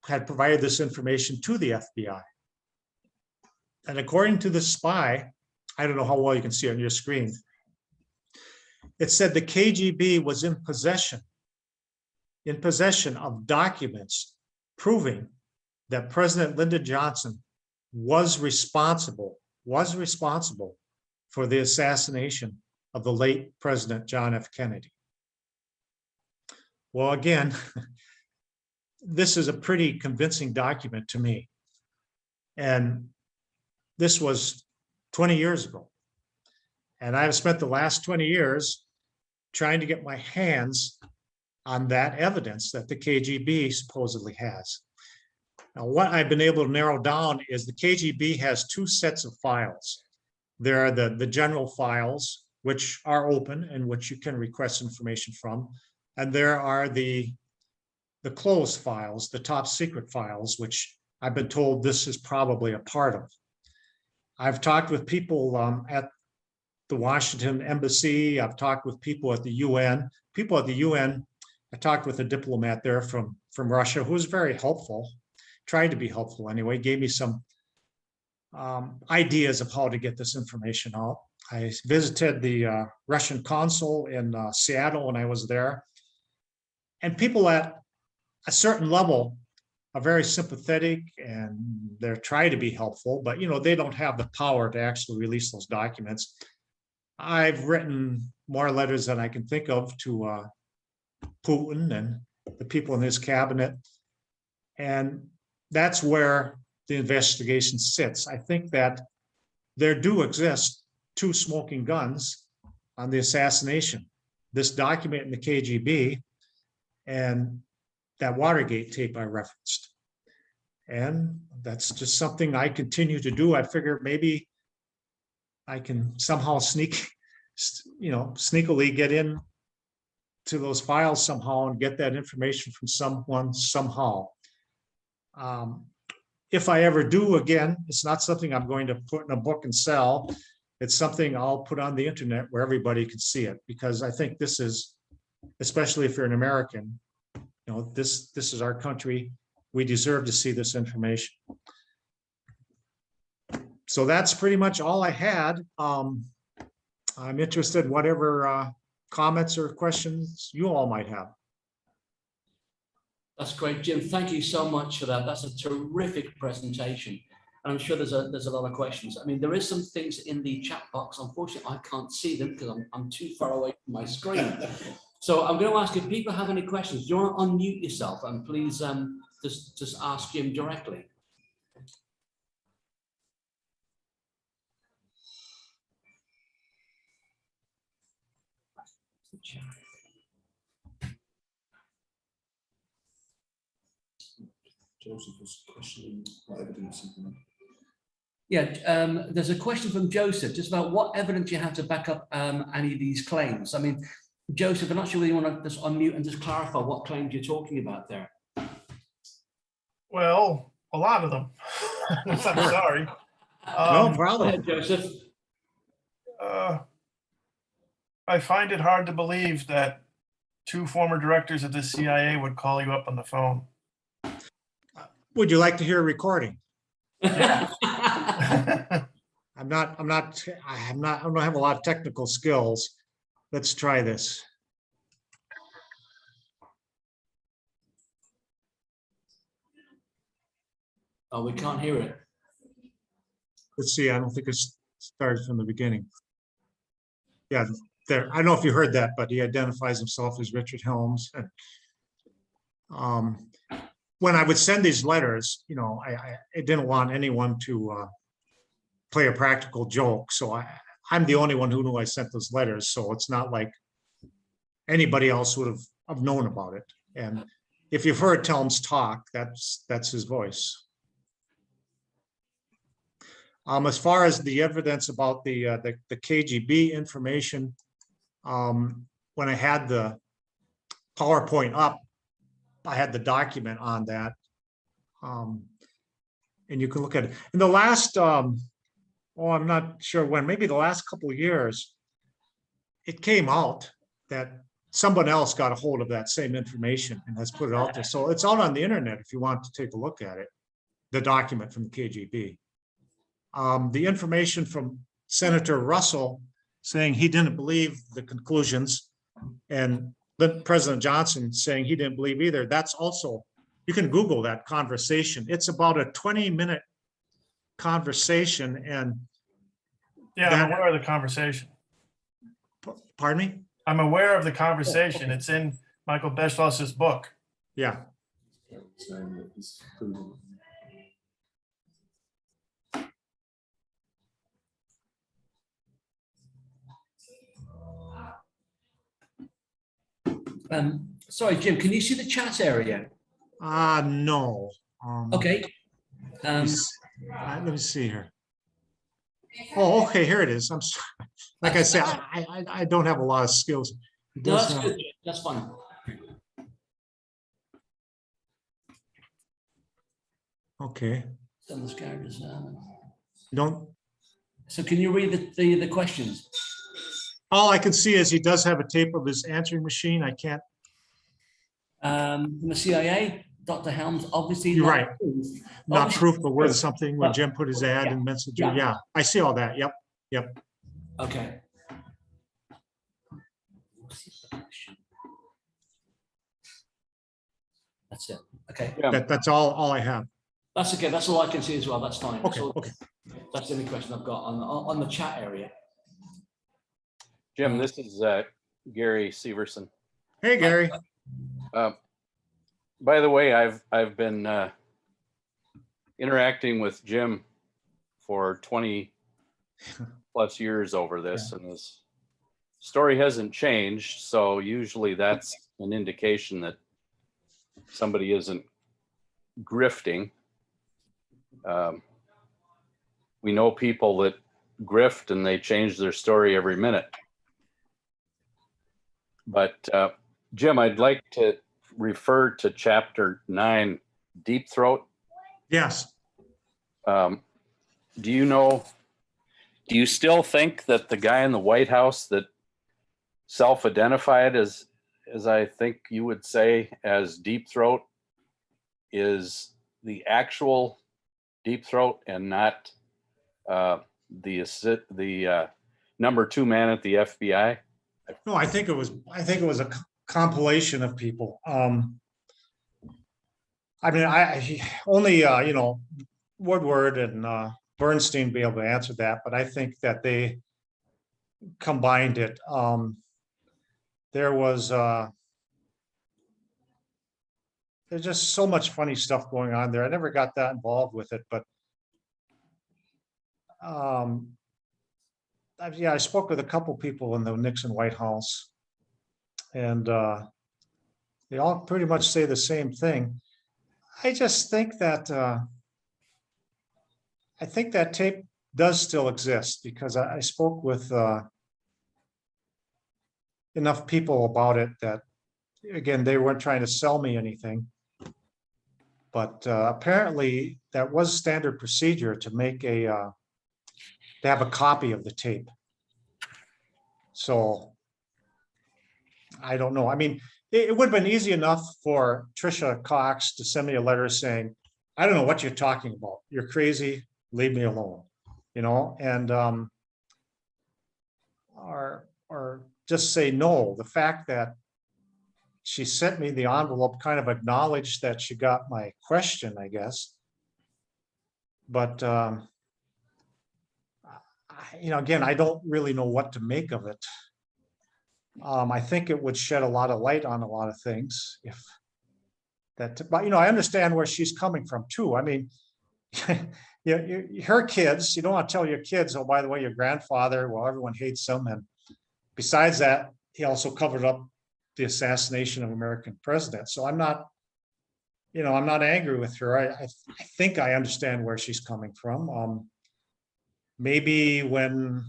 had provided this information to the FBI. And according to the spy, I don't know how well you can see on your screen, it said the KGB was in possession of documents proving that President Lyndon Johnson was responsible for the assassination of the late President John F. Kennedy. Well, again, this is a pretty convincing document to me. And this was 20 years ago. And I've spent the last 20 years trying to get my hands on that evidence that the KGB supposedly has. Now, what I've been able to narrow down is the KGB has two sets of files. There are the general files, which are open and which you can request information from. And there are the closed files, the top secret files, which I've been told this is probably a part of. I've talked with people at the Washington Embassy. I've talked with people at the UN. People at the UN, I talked with a diplomat there from Russia who was very helpful, tried to be helpful anyway, gave me some ideas of how to get this information out. I visited the Russian consul in Seattle when I was there. And people at a certain level are very sympathetic and they're trying to be helpful, but they don't have the power to actually release those documents. I've written more letters than I can think of to Putin and the people in his cabinet. And that's where the investigation sits. I think that there do exist two smoking guns on the assassination. This document in the KGB and that Watergate tape I referenced. And that's just something I continue to do. I figure maybe I can somehow sneakily get in to those files somehow and get that information from someone somehow. If I ever do again, it's not something I'm going to put in a book and sell. It's something I'll put on the internet where everybody can see it, because I think this is, especially if you're an American, this is our country. We deserve to see this information. So that's pretty much all I had. I'm interested in whatever comments or questions you all might have. That's great, Jim. Thank you so much for that. That's a terrific presentation. And I'm sure there's a lot of questions. I mean, there is some things in the chat box. Unfortunately, I can't see them because I'm too far away from my screen. So I'm going to ask if people have any questions. Do you want to unmute yourself and please just ask Jim directly? Joseph was questioning what evidence. Yeah, there's a question from Joseph just about what evidence you have to back up any of these claims. I mean, Joseph, I'm not sure whether you want to just unmute and just clarify what claims you're talking about there. Well, a lot of them. I'm sorry. No problem. Go ahead, Joseph. I find it hard to believe that two former directors of the CIA would call you up on the phone. Would you like to hear a recording? Yeah. I don't have a lot of technical skills. Let's try this. Oh, we can't hear it. Let's see. I don't think it started from the beginning. Yeah, there. I don't know if you heard that, but he identifies himself as Richard Helms. And when I would send these letters, I didn't want anyone to play a practical joke. So I'm the only one who knew I sent those letters. So it's not like anybody else would have known about it. And if you've heard Helms talk, that's his voice. As far as the evidence about the KGB information, when I had the PowerPoint up, I had the document on that, and you can look at it. In the last, I'm not sure when, maybe the last couple of years, it came out that someone else got a hold of that same information and has put it out there. So it's out on the internet if you want to take a look at it, the document from the KGB. The information from Senator Russell saying he didn't believe the conclusions, and President Johnson saying he didn't believe either. That's also, you can Google that conversation. It's about a 20-minute conversation. And yeah, I'm aware of the conversation. Pardon me? I'm aware of the conversation. It's in Michael Beschloss's book. Yeah. Sorry, Jim, can you see the chat area? No. Okay. Let me see here. Oh, okay, here it is. I'm sorry. Like I said, I don't have a lot of skills. No, that's good. That's fine. Okay. Send this guy is, Don't, So can you read the questions? all I can see is he does have a tape of his answering machine. I can't, From the CIA, Dr. Helms, obviously You're not right. proof. not Obviously proof, but worth proof, something when but- Jim put his ad yeah, in Messenger. yeah. Yeah, I see all that. Yep, yep. Okay. That's it. Okay. That's all I have. That's okay. That's all I can see as well. That's fine. That's Okay, all- okay. That's the only question I've got on the chat area. Jim, this is Gary Severson. Hey, Gary. By the way, I've been interacting with Jim for 20 plus years over this, and this story hasn't changed. So usually that's an indication that somebody isn't grifting. We know people that grift and they change their story every minute. But Jim, I'd like to refer to chapter 9, Deep Throat. Yes. Do you still think that the guy in the White House that self-identified as I think you would say, as Deep Throat is the actual Deep Throat and not the number 2 man at the FBI? No, I think it was a compilation of people. I mean, I only, Woodward and Bernstein be able to answer that, but I think that they combined it. There was, there's just so much funny stuff going on there. I never got that involved with it, but I spoke with a couple people in the Nixon White House, and they all pretty much say the same thing. I just think that tape does still exist, because I spoke with enough people about it that, again, they weren't trying to sell me anything. But apparently that was standard procedure to make to have a copy of the tape. So I don't know. I mean, it would have been easy enough for Trisha Cox to send me a letter saying, I don't know what you're talking about. You're crazy. Leave me alone. And or just say no. The fact that she sent me the envelope kind of acknowledged that she got my question, I guess. But again, I don't really know what to make of it. I think it would shed a lot of light on a lot of things if that, but I understand where she's coming from too. I mean, her kids, you don't want to tell your kids, oh, by the way, your grandfather, well, everyone hates him. And besides that, he also covered up the assassination of American presidents. So I'm not angry with her. I think I understand where she's coming from. Maybe when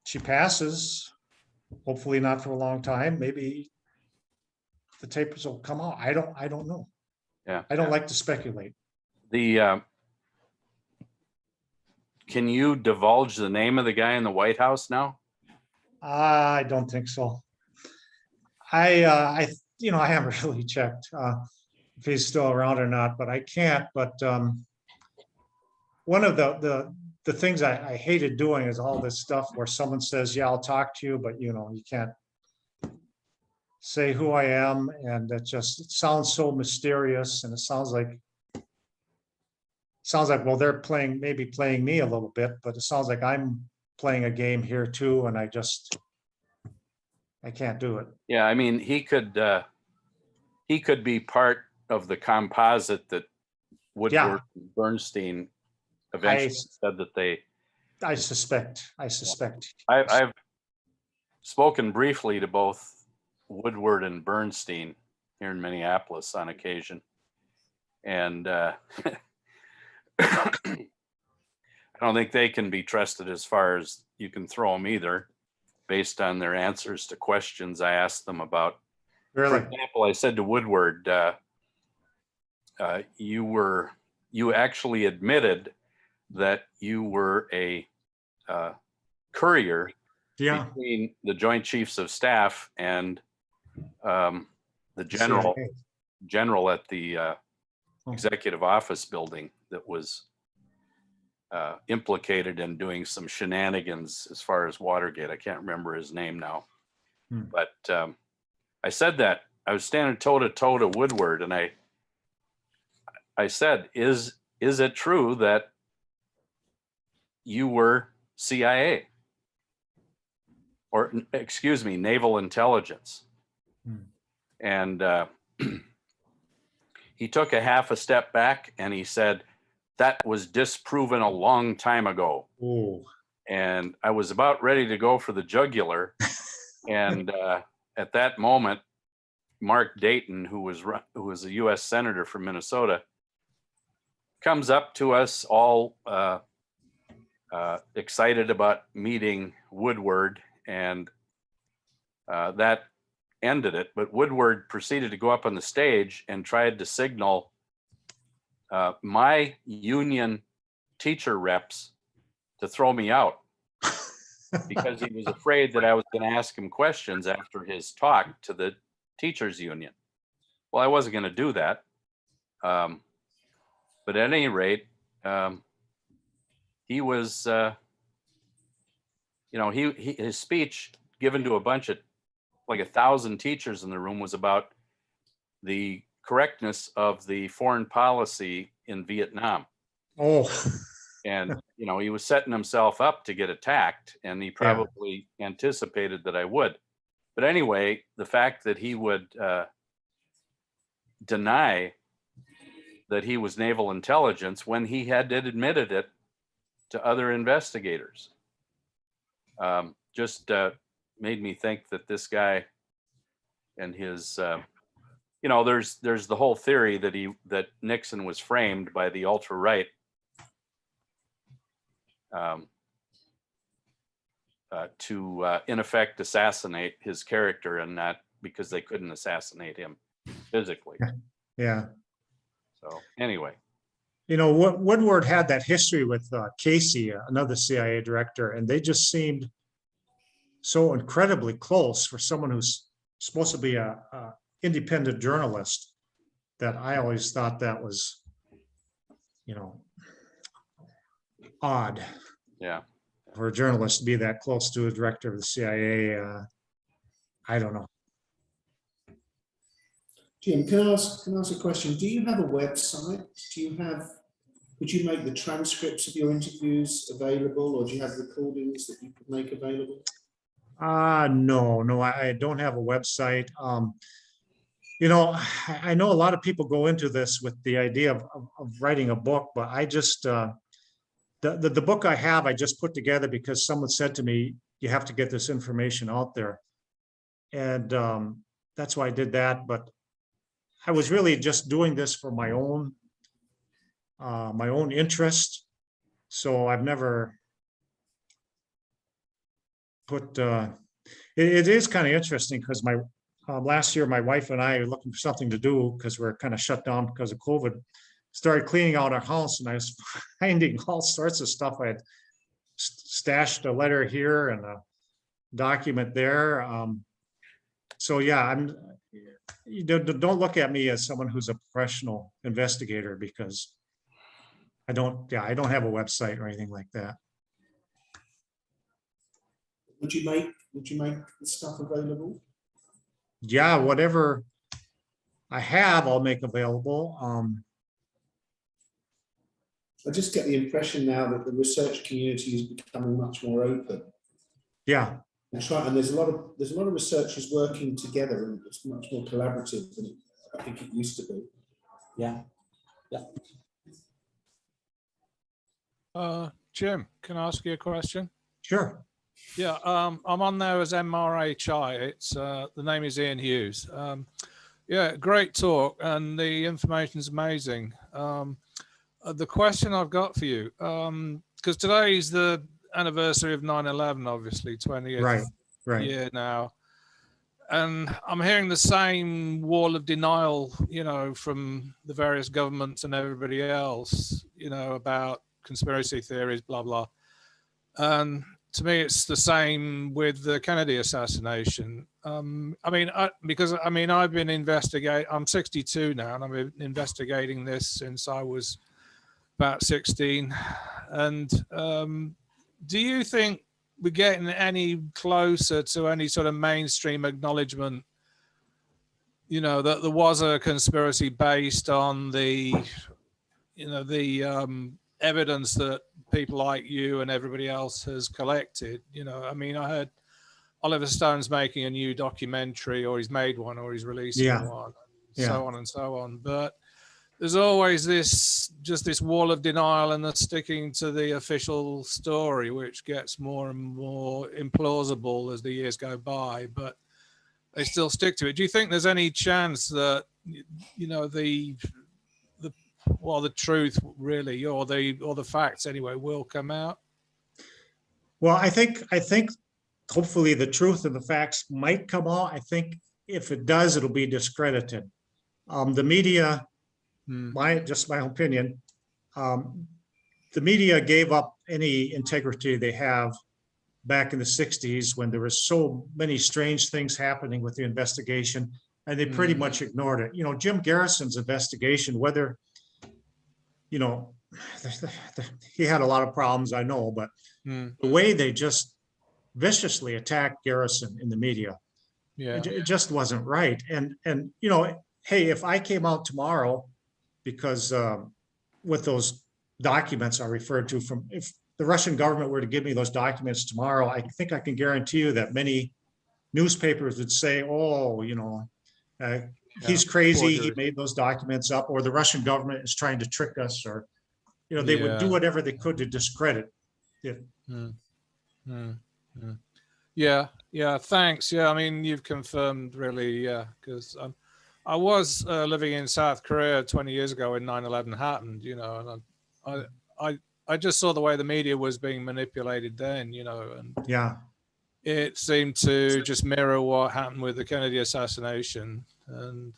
she passes, hopefully not for a long time, maybe the tapes will come out. I don't know. Yeah. I don't like to speculate. Can you divulge the name of the guy in the White House now? I don't think so. I haven't really checked if he's still around or not, but I can't. But one of the things I hated doing is all this stuff where someone says, yeah, I'll talk to you, but you can't say who I am. And it sounds so mysterious. And it sounds like, well, they're maybe playing me a little bit, but it sounds like I'm playing a game here too. And I can't do it. Yeah, I mean, he could be part of the composite that Woodward and Bernstein eventually said that they. I suspect. I've spoken briefly to both Woodward and Bernstein here in Minneapolis on occasion, and I don't think they can be trusted as far as you can throw them either, based on their answers to questions I asked them about. Really? For example, I said to Woodward, you were you actually admitted that you were a courier Yeah. between the Joint Chiefs of Staff and the CIA. general at the executive office building that was implicated in doing some shenanigans as far as Watergate. I can't remember his name now. But I said that. I was standing toe to toe to Woodward, and I said, is it true that you were CIA? Or, excuse me, naval intelligence? And he took a half a step back and he said, that was disproven a long time ago. Oh. And I was about ready to go for the jugular. And at that moment, Mark Dayton, who was a U.S. Senator from Minnesota, comes up to us all excited about meeting Woodward, and that ended it. But Woodward proceeded to go up on the stage and tried to signal my union teacher reps to throw me out because he was afraid that I was going to ask him questions after his talk to the teachers union. Well, I wasn't going to do that. But at any rate, he was, his speech given to a bunch of like 1,000 teachers in the room was about the correctness of the foreign policy in Vietnam. Oh. And, he was setting himself up to get attacked, and he probably anticipated that I would. But anyway, the fact that he would deny that he was naval intelligence when he had admitted it to other investigators just made me think that this guy and his, there's the whole theory that Nixon was framed by the ultra right to in effect assassinate his character, and not because they couldn't assassinate him physically. Yeah. So anyway, Woodward had that history with Casey, another CIA director, and they just seemed so incredibly close for someone who's supposed to be a independent journalist, that I always thought that was, odd. Yeah. For a journalist to be that close to a director of the CIA. I don't know. Jim, can I ask a question? Do you have a website? Would you make the transcripts of your interviews available, or do you have recordings that you could make available? No, I don't have a website. I know a lot of people go into this with the idea of writing a book, but I just, the book I have, I just put together because someone said to me, you have to get this information out there. And that's why I did that. But I was really just doing this for my own interest. So I've never put, it is kind of interesting because last year, my wife and I were looking for something to do because we're kind of shut down because of COVID. Started cleaning out our house, and I was finding all sorts of stuff. I had stashed a letter here and a document there. So yeah, don't look at me as someone who's a professional investigator, because I don't have a website or anything like that. Would you make the stuff available? Yeah, whatever I have, I'll make available. I just get the impression now that the research community is becoming much more open. Yeah. And there's a lot of researchers working together, and it's much more collaborative than I think it used to be. Yeah. Jim, can I ask you a question? Sure. Yeah, I'm on there as MRHI. It's the name is Ian Hughes. Yeah, great talk, and the information is amazing. The question I've got for you, because today is the anniversary of 9/11, obviously 20th Right. year now, and I'm hearing the same wall of denial, you know, from the various governments and everybody else, you know, about conspiracy theories, blah, blah. And to me, it's the same with the Kennedy assassination. I mean, because I've been investigating, I'm 62 now, and I've been investigating this since I was about 16. And do you think we're getting any closer to any sort of mainstream acknowledgement, you know, that there was a conspiracy based on the, you know, the evidence that people like you and everybody else has collected? You know, I mean, I heard Oliver Stone's making a new documentary, or he's made one, or he's releasing one, so on and so on. But there's always this wall of denial and the sticking to the official story, which gets more and more implausible as the years go by, but they still stick to it. Do you think there's any chance that, you know, the truth really, or the facts anyway, will come out? Well, I think hopefully the truth and the facts might come out. I think if it does, it'll be discredited. The media, my opinion, the media gave up any integrity they have back in the 60s when there were so many strange things happening with the investigation, and they pretty much ignored it. You know, Jim Garrison's investigation, whether, you know, he had a lot of problems, I know, but the way they just viciously attacked Garrison in the media, it just wasn't right. And you know, hey, if I came out tomorrow, because with those documents I referred to, from if the Russian government were to give me those documents tomorrow, I think I can guarantee you that many newspapers would say, oh, you know, he's crazy, he made those documents up, or the Russian government is trying to trick us, or, you know, they would do whatever they could to discredit it. Yeah, thanks. Yeah, I mean, you've confirmed really, because I was living in South Korea 20 years ago when 9/11 happened, you know, and I just saw the way the media was being manipulated then, you know, and it seemed to just mirror what happened with the Kennedy assassination. And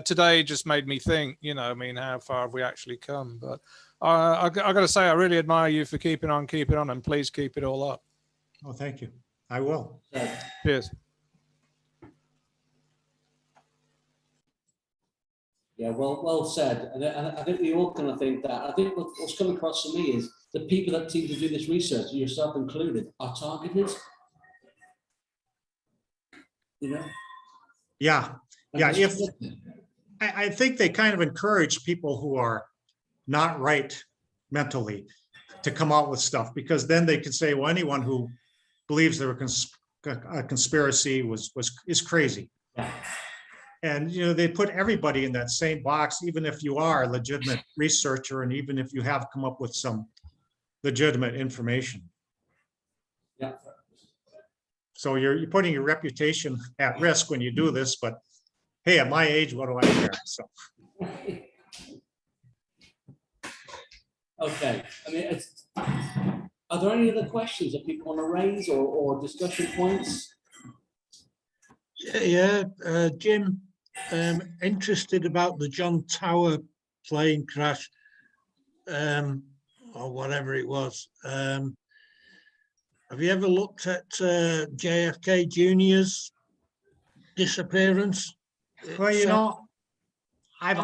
today just made me think, you know, I mean, how far have we actually come? But I got to say, I really admire you for keeping on, and please keep it all up. Oh, thank you. I will. Cheers. Yeah, well said. And I think we all kind of think that. I think what's coming across to me is the people that seem to do this research, yourself included, are targeted. You know? Yeah. If I think they kind of encourage people who are not right mentally to come out with stuff, because then they can say, well, anyone who believes there a conspiracy is crazy. Yeah. And, you know, they put everybody in that same box, even if you are a legitimate researcher, and even if you have come up with some legitimate information. Yeah. So you're putting your reputation at risk when you do this, but hey, at my age, what do I care? So. Okay. I mean, are there any other questions that people want to raise or discussion points? Jim, interested about the John Tower plane crash, or whatever it was. Have you ever looked at JFK Jr.'s disappearance? Well, you know, I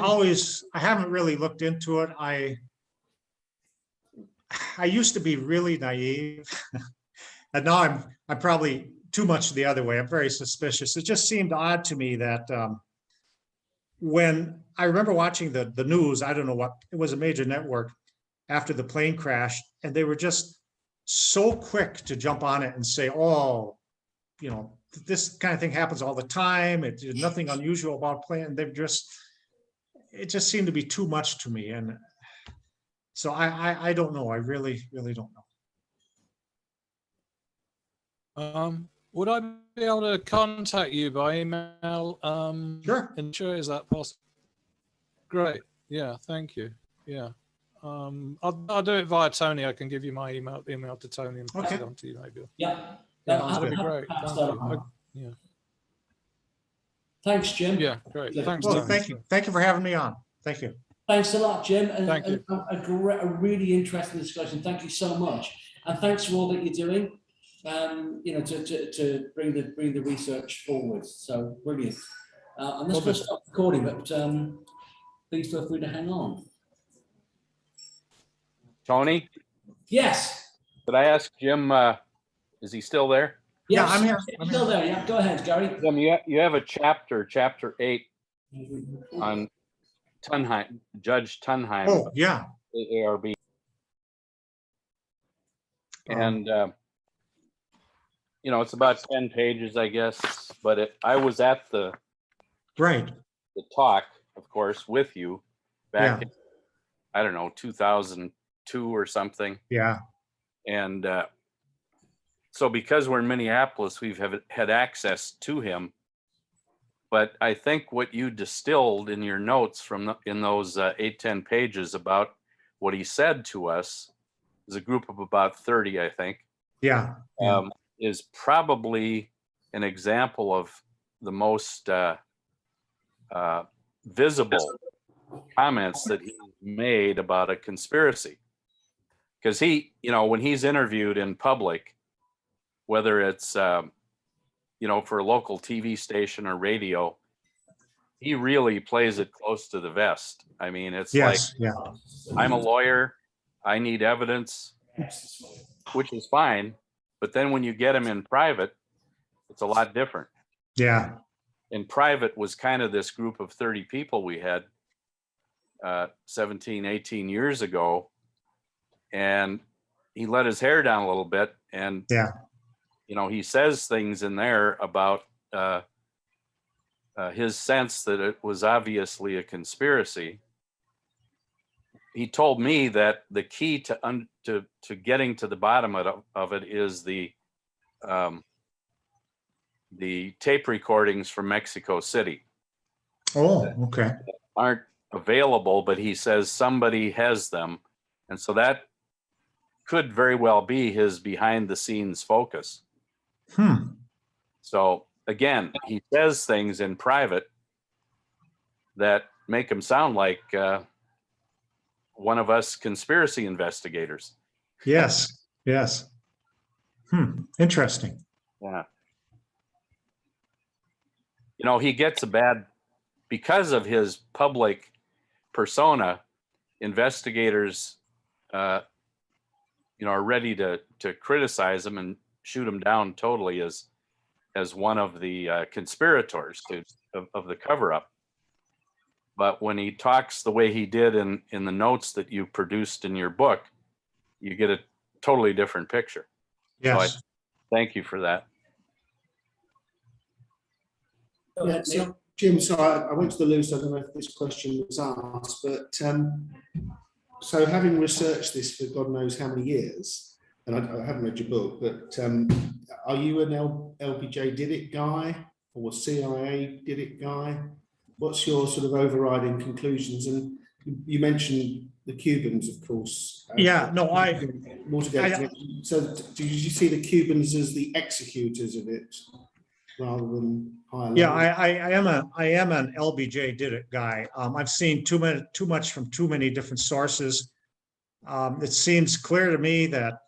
haven't really looked into it. I used to be really naive, and now I'm probably too much the other way. I'm very suspicious. It just seemed odd to me that when I remember watching the news, I don't know what, it was a major network after the plane crash, and they were just so quick to jump on it and say, oh, you know, this kind of thing happens all the time. It's nothing unusual about plane. It just seemed to be too much to me. And so I don't know. I really don't know. Would I be able to contact you by email? Sure. And sure, is that possible? Great. Yeah, thank you. Yeah. I'll do it via Tony. I can give you my email to Tony and pass it on to you maybe. Yeah. Yeah, that'd be great. Thank you. Thanks, Jim. Yeah, great. Thanks, Well, Tony. thank you. Thank you for having me on. Thank you. Thanks a lot, Jim. And Thank you. a really interesting discussion. Thank you so much. And thanks for all that you're doing, you know, to bring the research forward. So brilliant. I'm just going to stop recording, but please feel free to hang on. Tony, Yes. could I ask Jim, is he still there? Yeah, Yes. I'm here. I'm Still here. there. Yeah. Go ahead, Gary. Jim, you have a chapter 8 on Tunheim, Judge Tunheim, Oh, yeah. the ARB. And, you know, it's about 10 pages, I guess, but I was at the Right. talk, of course, with you back Yeah. in, I don't know, 2002 or something. Yeah. And so because we're in Minneapolis, we've had access to him. But I think what you distilled in your notes in those 8-10 pages about what he said to us, is a group of about 30, I think, Yeah. Yeah. is probably an example of the most visible comments that he made about a conspiracy. Because he, you know, when he's interviewed in public, whether it's, you know, for a local TV station or radio, he really plays it close to the vest. I mean, it's Yes. Yeah. like, I'm a lawyer, I need evidence, which is fine. But then when you get him in private, it's a lot different. Yeah. In private was kind of this group of 30 people we had 17, 18 years ago. And he let his hair down a little bit. And, Yeah. you know, he says things in there about his sense that it was obviously a conspiracy. He told me that the key to getting to the bottom of it is the tape recordings from Mexico City. Oh, okay. Aren't available, but he says somebody has them. And so that could very well be his behind the scenes focus. So again, he says things in private that make him sound like one of us conspiracy investigators. Yes. Yes. Interesting. Yeah. You know, he gets a bad, because of his public persona, investigators, you know, are ready to criticize him and shoot him down totally as one of the conspirators of the cover-up. But when he talks the way he did in the notes that you produced in your book, you get a totally different picture. Yes. So thank you for that. Yeah, so Jim, so I went to the loo, so I don't know if this question was asked, but so having researched this for God knows how many years, and I haven't read your book, but are you an LBJ did it guy or CIA did it guy? What's your sort of overriding conclusions? And you mentioned the Cubans, of course. Yeah, no, Watergate. So did you see the Cubans as the executors of it rather than higher level? Yeah, I am an LBJ did it guy. I've seen too much from too many different sources. It seems clear to me that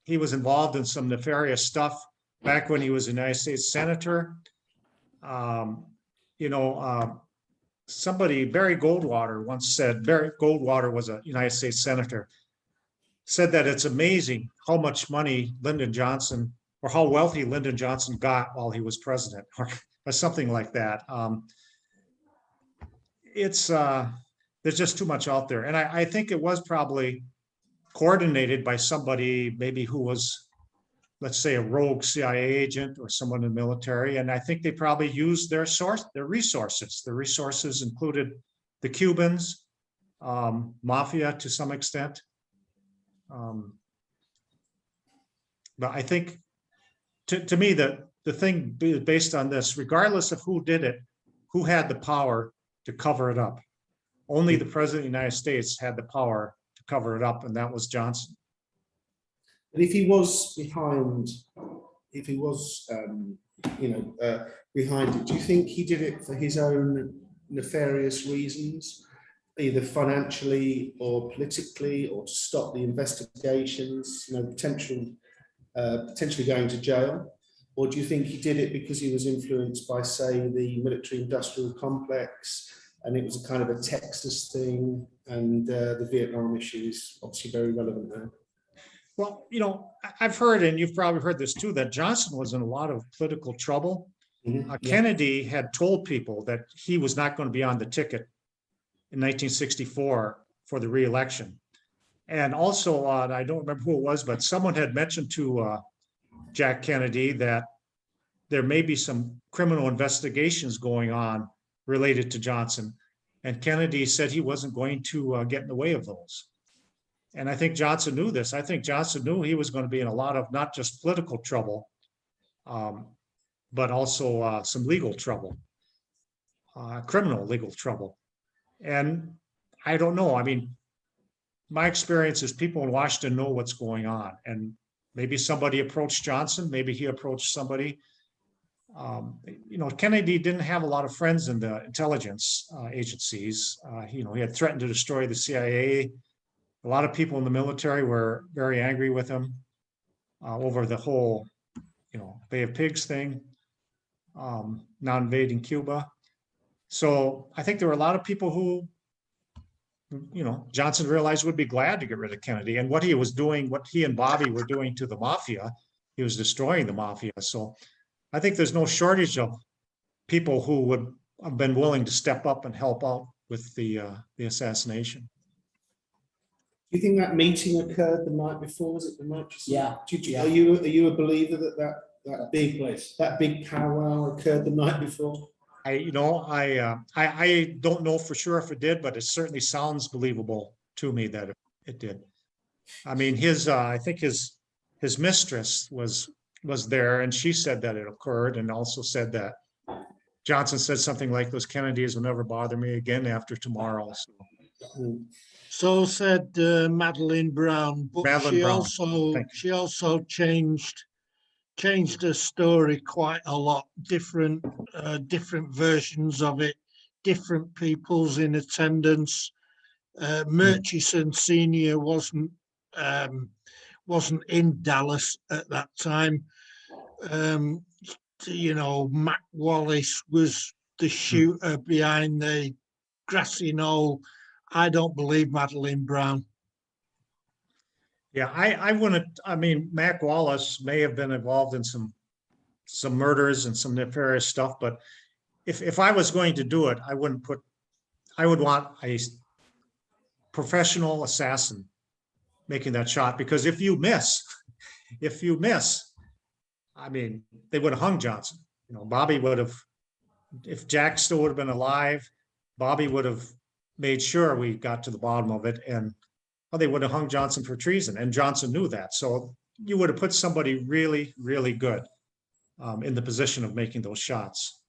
he was involved in some nefarious stuff back when he was a United States Senator. You know, somebody, Barry Goldwater, once said, Barry Goldwater was a United States Senator, said that it's amazing how much money Lyndon Johnson, or how wealthy Lyndon Johnson got while he was president, or something like that. There's just too much out there. And I think it was probably coordinated by somebody maybe who was, let's say, a rogue CIA agent or someone in the military. And I think they probably used their resources. The resources included the Cubans, mafia to some extent. But I think, to me, the thing based on this, regardless of who did it, who had the power to cover it up? Only the President of the United States had the power to cover it up, and that was Johnson. And if he was behind, if he was behind it. Do you think he did it for his own nefarious reasons, either financially or politically, or to stop the investigations, potentially going to jail? Or do you think he did it because he was influenced by, say, the military-industrial complex, and it was a kind of a Texas thing, and the Vietnam issue is obviously very relevant now? Well, I've heard, and you've probably heard this too, that Johnson was in a lot of political trouble. Yeah. Kennedy had told people that he was not going to be on the ticket in 1964 for the re-election. And also, I don't remember who it was, but someone had mentioned to Jack Kennedy that there may be some criminal investigations going on related to Johnson. And Kennedy said he wasn't going to get in the way of those. And I think Johnson knew this. I think Johnson knew he was going to be in a lot of not just political trouble, but also some legal trouble, criminal legal trouble. And I don't know. I mean, my experience is people in Washington know what's going on. And maybe somebody approached Johnson. Maybe he approached somebody. Kennedy didn't have a lot of friends in the intelligence agencies. He had threatened to destroy the CIA. A lot of people in the military were very angry with him over the whole, Bay of Pigs thing, not invading Cuba. So I think there were a lot of people who, Johnson realized would be glad to get rid of Kennedy. And what he was doing, what he and Bobby were doing to the mafia, he was destroying the mafia. So I think there's no shortage of people who would have been willing to step up and help out with the assassination. Do you think that meeting occurred the night before? Was it the night? Yeah. Are you a believer that big place, that big powwow occurred the night before? I don't know for sure if it did, but it certainly sounds believable to me that it did. I mean, I think his mistress was there, and she said that it occurred, and also said that Johnson said something like, "Those Kennedys will never bother me again after tomorrow." So said Madeleine Brown, but Madeleine Brown. she also changed the story quite a lot. Different versions of it, different people's in attendance. Murchison Senior wasn't in Dallas at that time. Mac Wallace was the shooter behind the grassy knoll. I don't believe Madeleine Brown. Yeah, I wouldn't. I mean, Mac Wallace may have been involved in some murders and some nefarious stuff, but if I was going to do it, I would want a professional assassin making that shot, because if you miss, I mean, they would have hung Johnson. Bobby would have, if Jack still would have been alive, Bobby would have made sure we got to the bottom of it, and they would have hung Johnson for treason, and Johnson knew that. So you would have put somebody really, really good in the position of making those shots.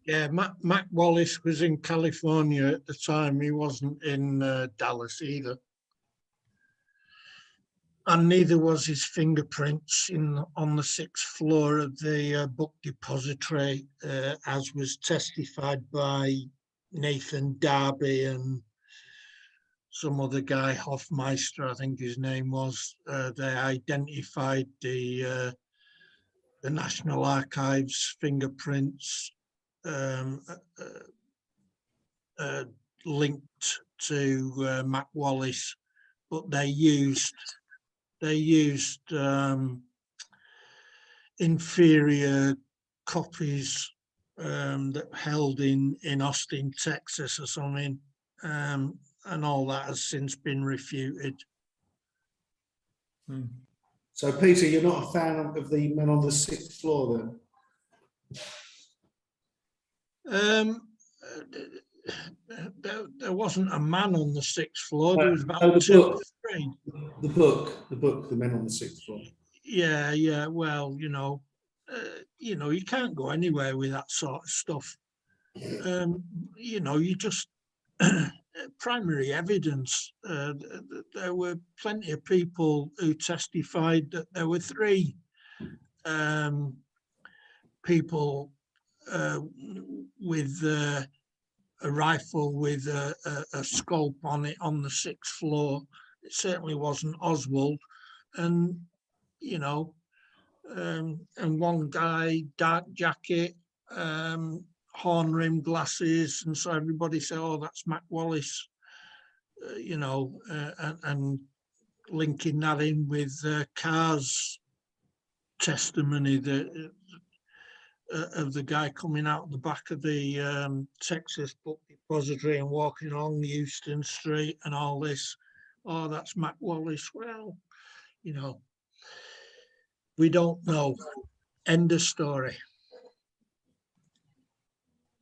Yeah, Mac Wallace was in California at the time. He wasn't in Dallas either. And neither was his fingerprints on the 6th floor of the book depository, as was testified by Nathan Darby and some other guy, Hoffmeister, I think his name was. They identified the National Archives fingerprints linked to Mac Wallace, but they used inferior copies that held in Austin, Texas or something, and all that has since been refuted. So Peter, you're not a fan of the men on the 6th floor then? There wasn't a man on the 6th floor. There was about the 2 or book. 3. The book, The Men on the 6th Floor. Yeah. Well, you can't go anywhere with that sort of stuff. You just primary evidence. There were plenty of people who testified that there were 3 people with a rifle with a scope on it on the 6th floor. It certainly wasn't Oswald. And, you know, and one guy, dark jacket, horn rimmed glasses. And so everybody said, oh, that's Mac Wallace, you know, and linking that in with Carr's testimony that of the guy coming out the back of the Texas Book Depository and walking along Houston Street and all this. Oh, that's Mac Wallace. Well, you know, we don't know. End of story.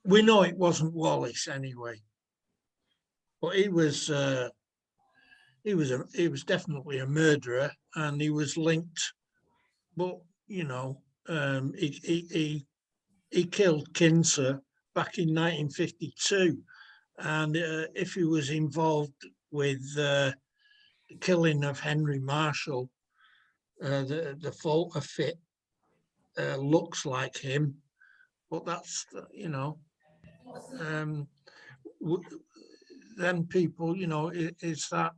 We know it wasn't Wallace anyway, but he was definitely a murderer, and he was linked. But you know, he killed Kinser back in 1952, and if he was involved with the killing of Henry Marshall, the photo fit looks like him, but that's, you know, then people, you know, is that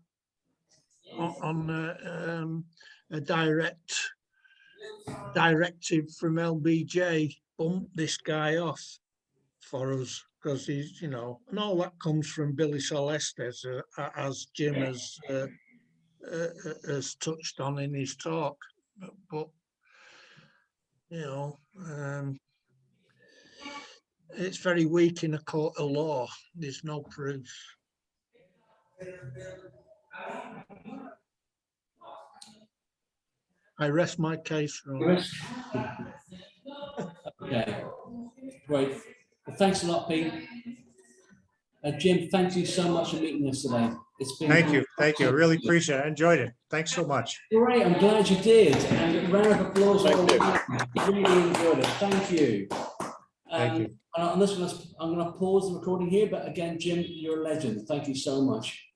on a directive from LBJ, bump this guy off for us, because he's, you know, and all that comes from Billy Celestes, as Jim has touched on in his talk. But you know, it's very weak in a court of law. There's no proof. I rest my case, Ron. Okay, great. Well, thanks a lot, Pete. Jim, thank you so much for meeting us today. It's been Thank you. I really appreciate it. I enjoyed it. Thanks so much. great. I'm glad you did. And a round of applause. Really enjoyed it. Thank you. Thank you. And I'm going to pause the recording here, but again, Jim, you're a legend. Thank you so much.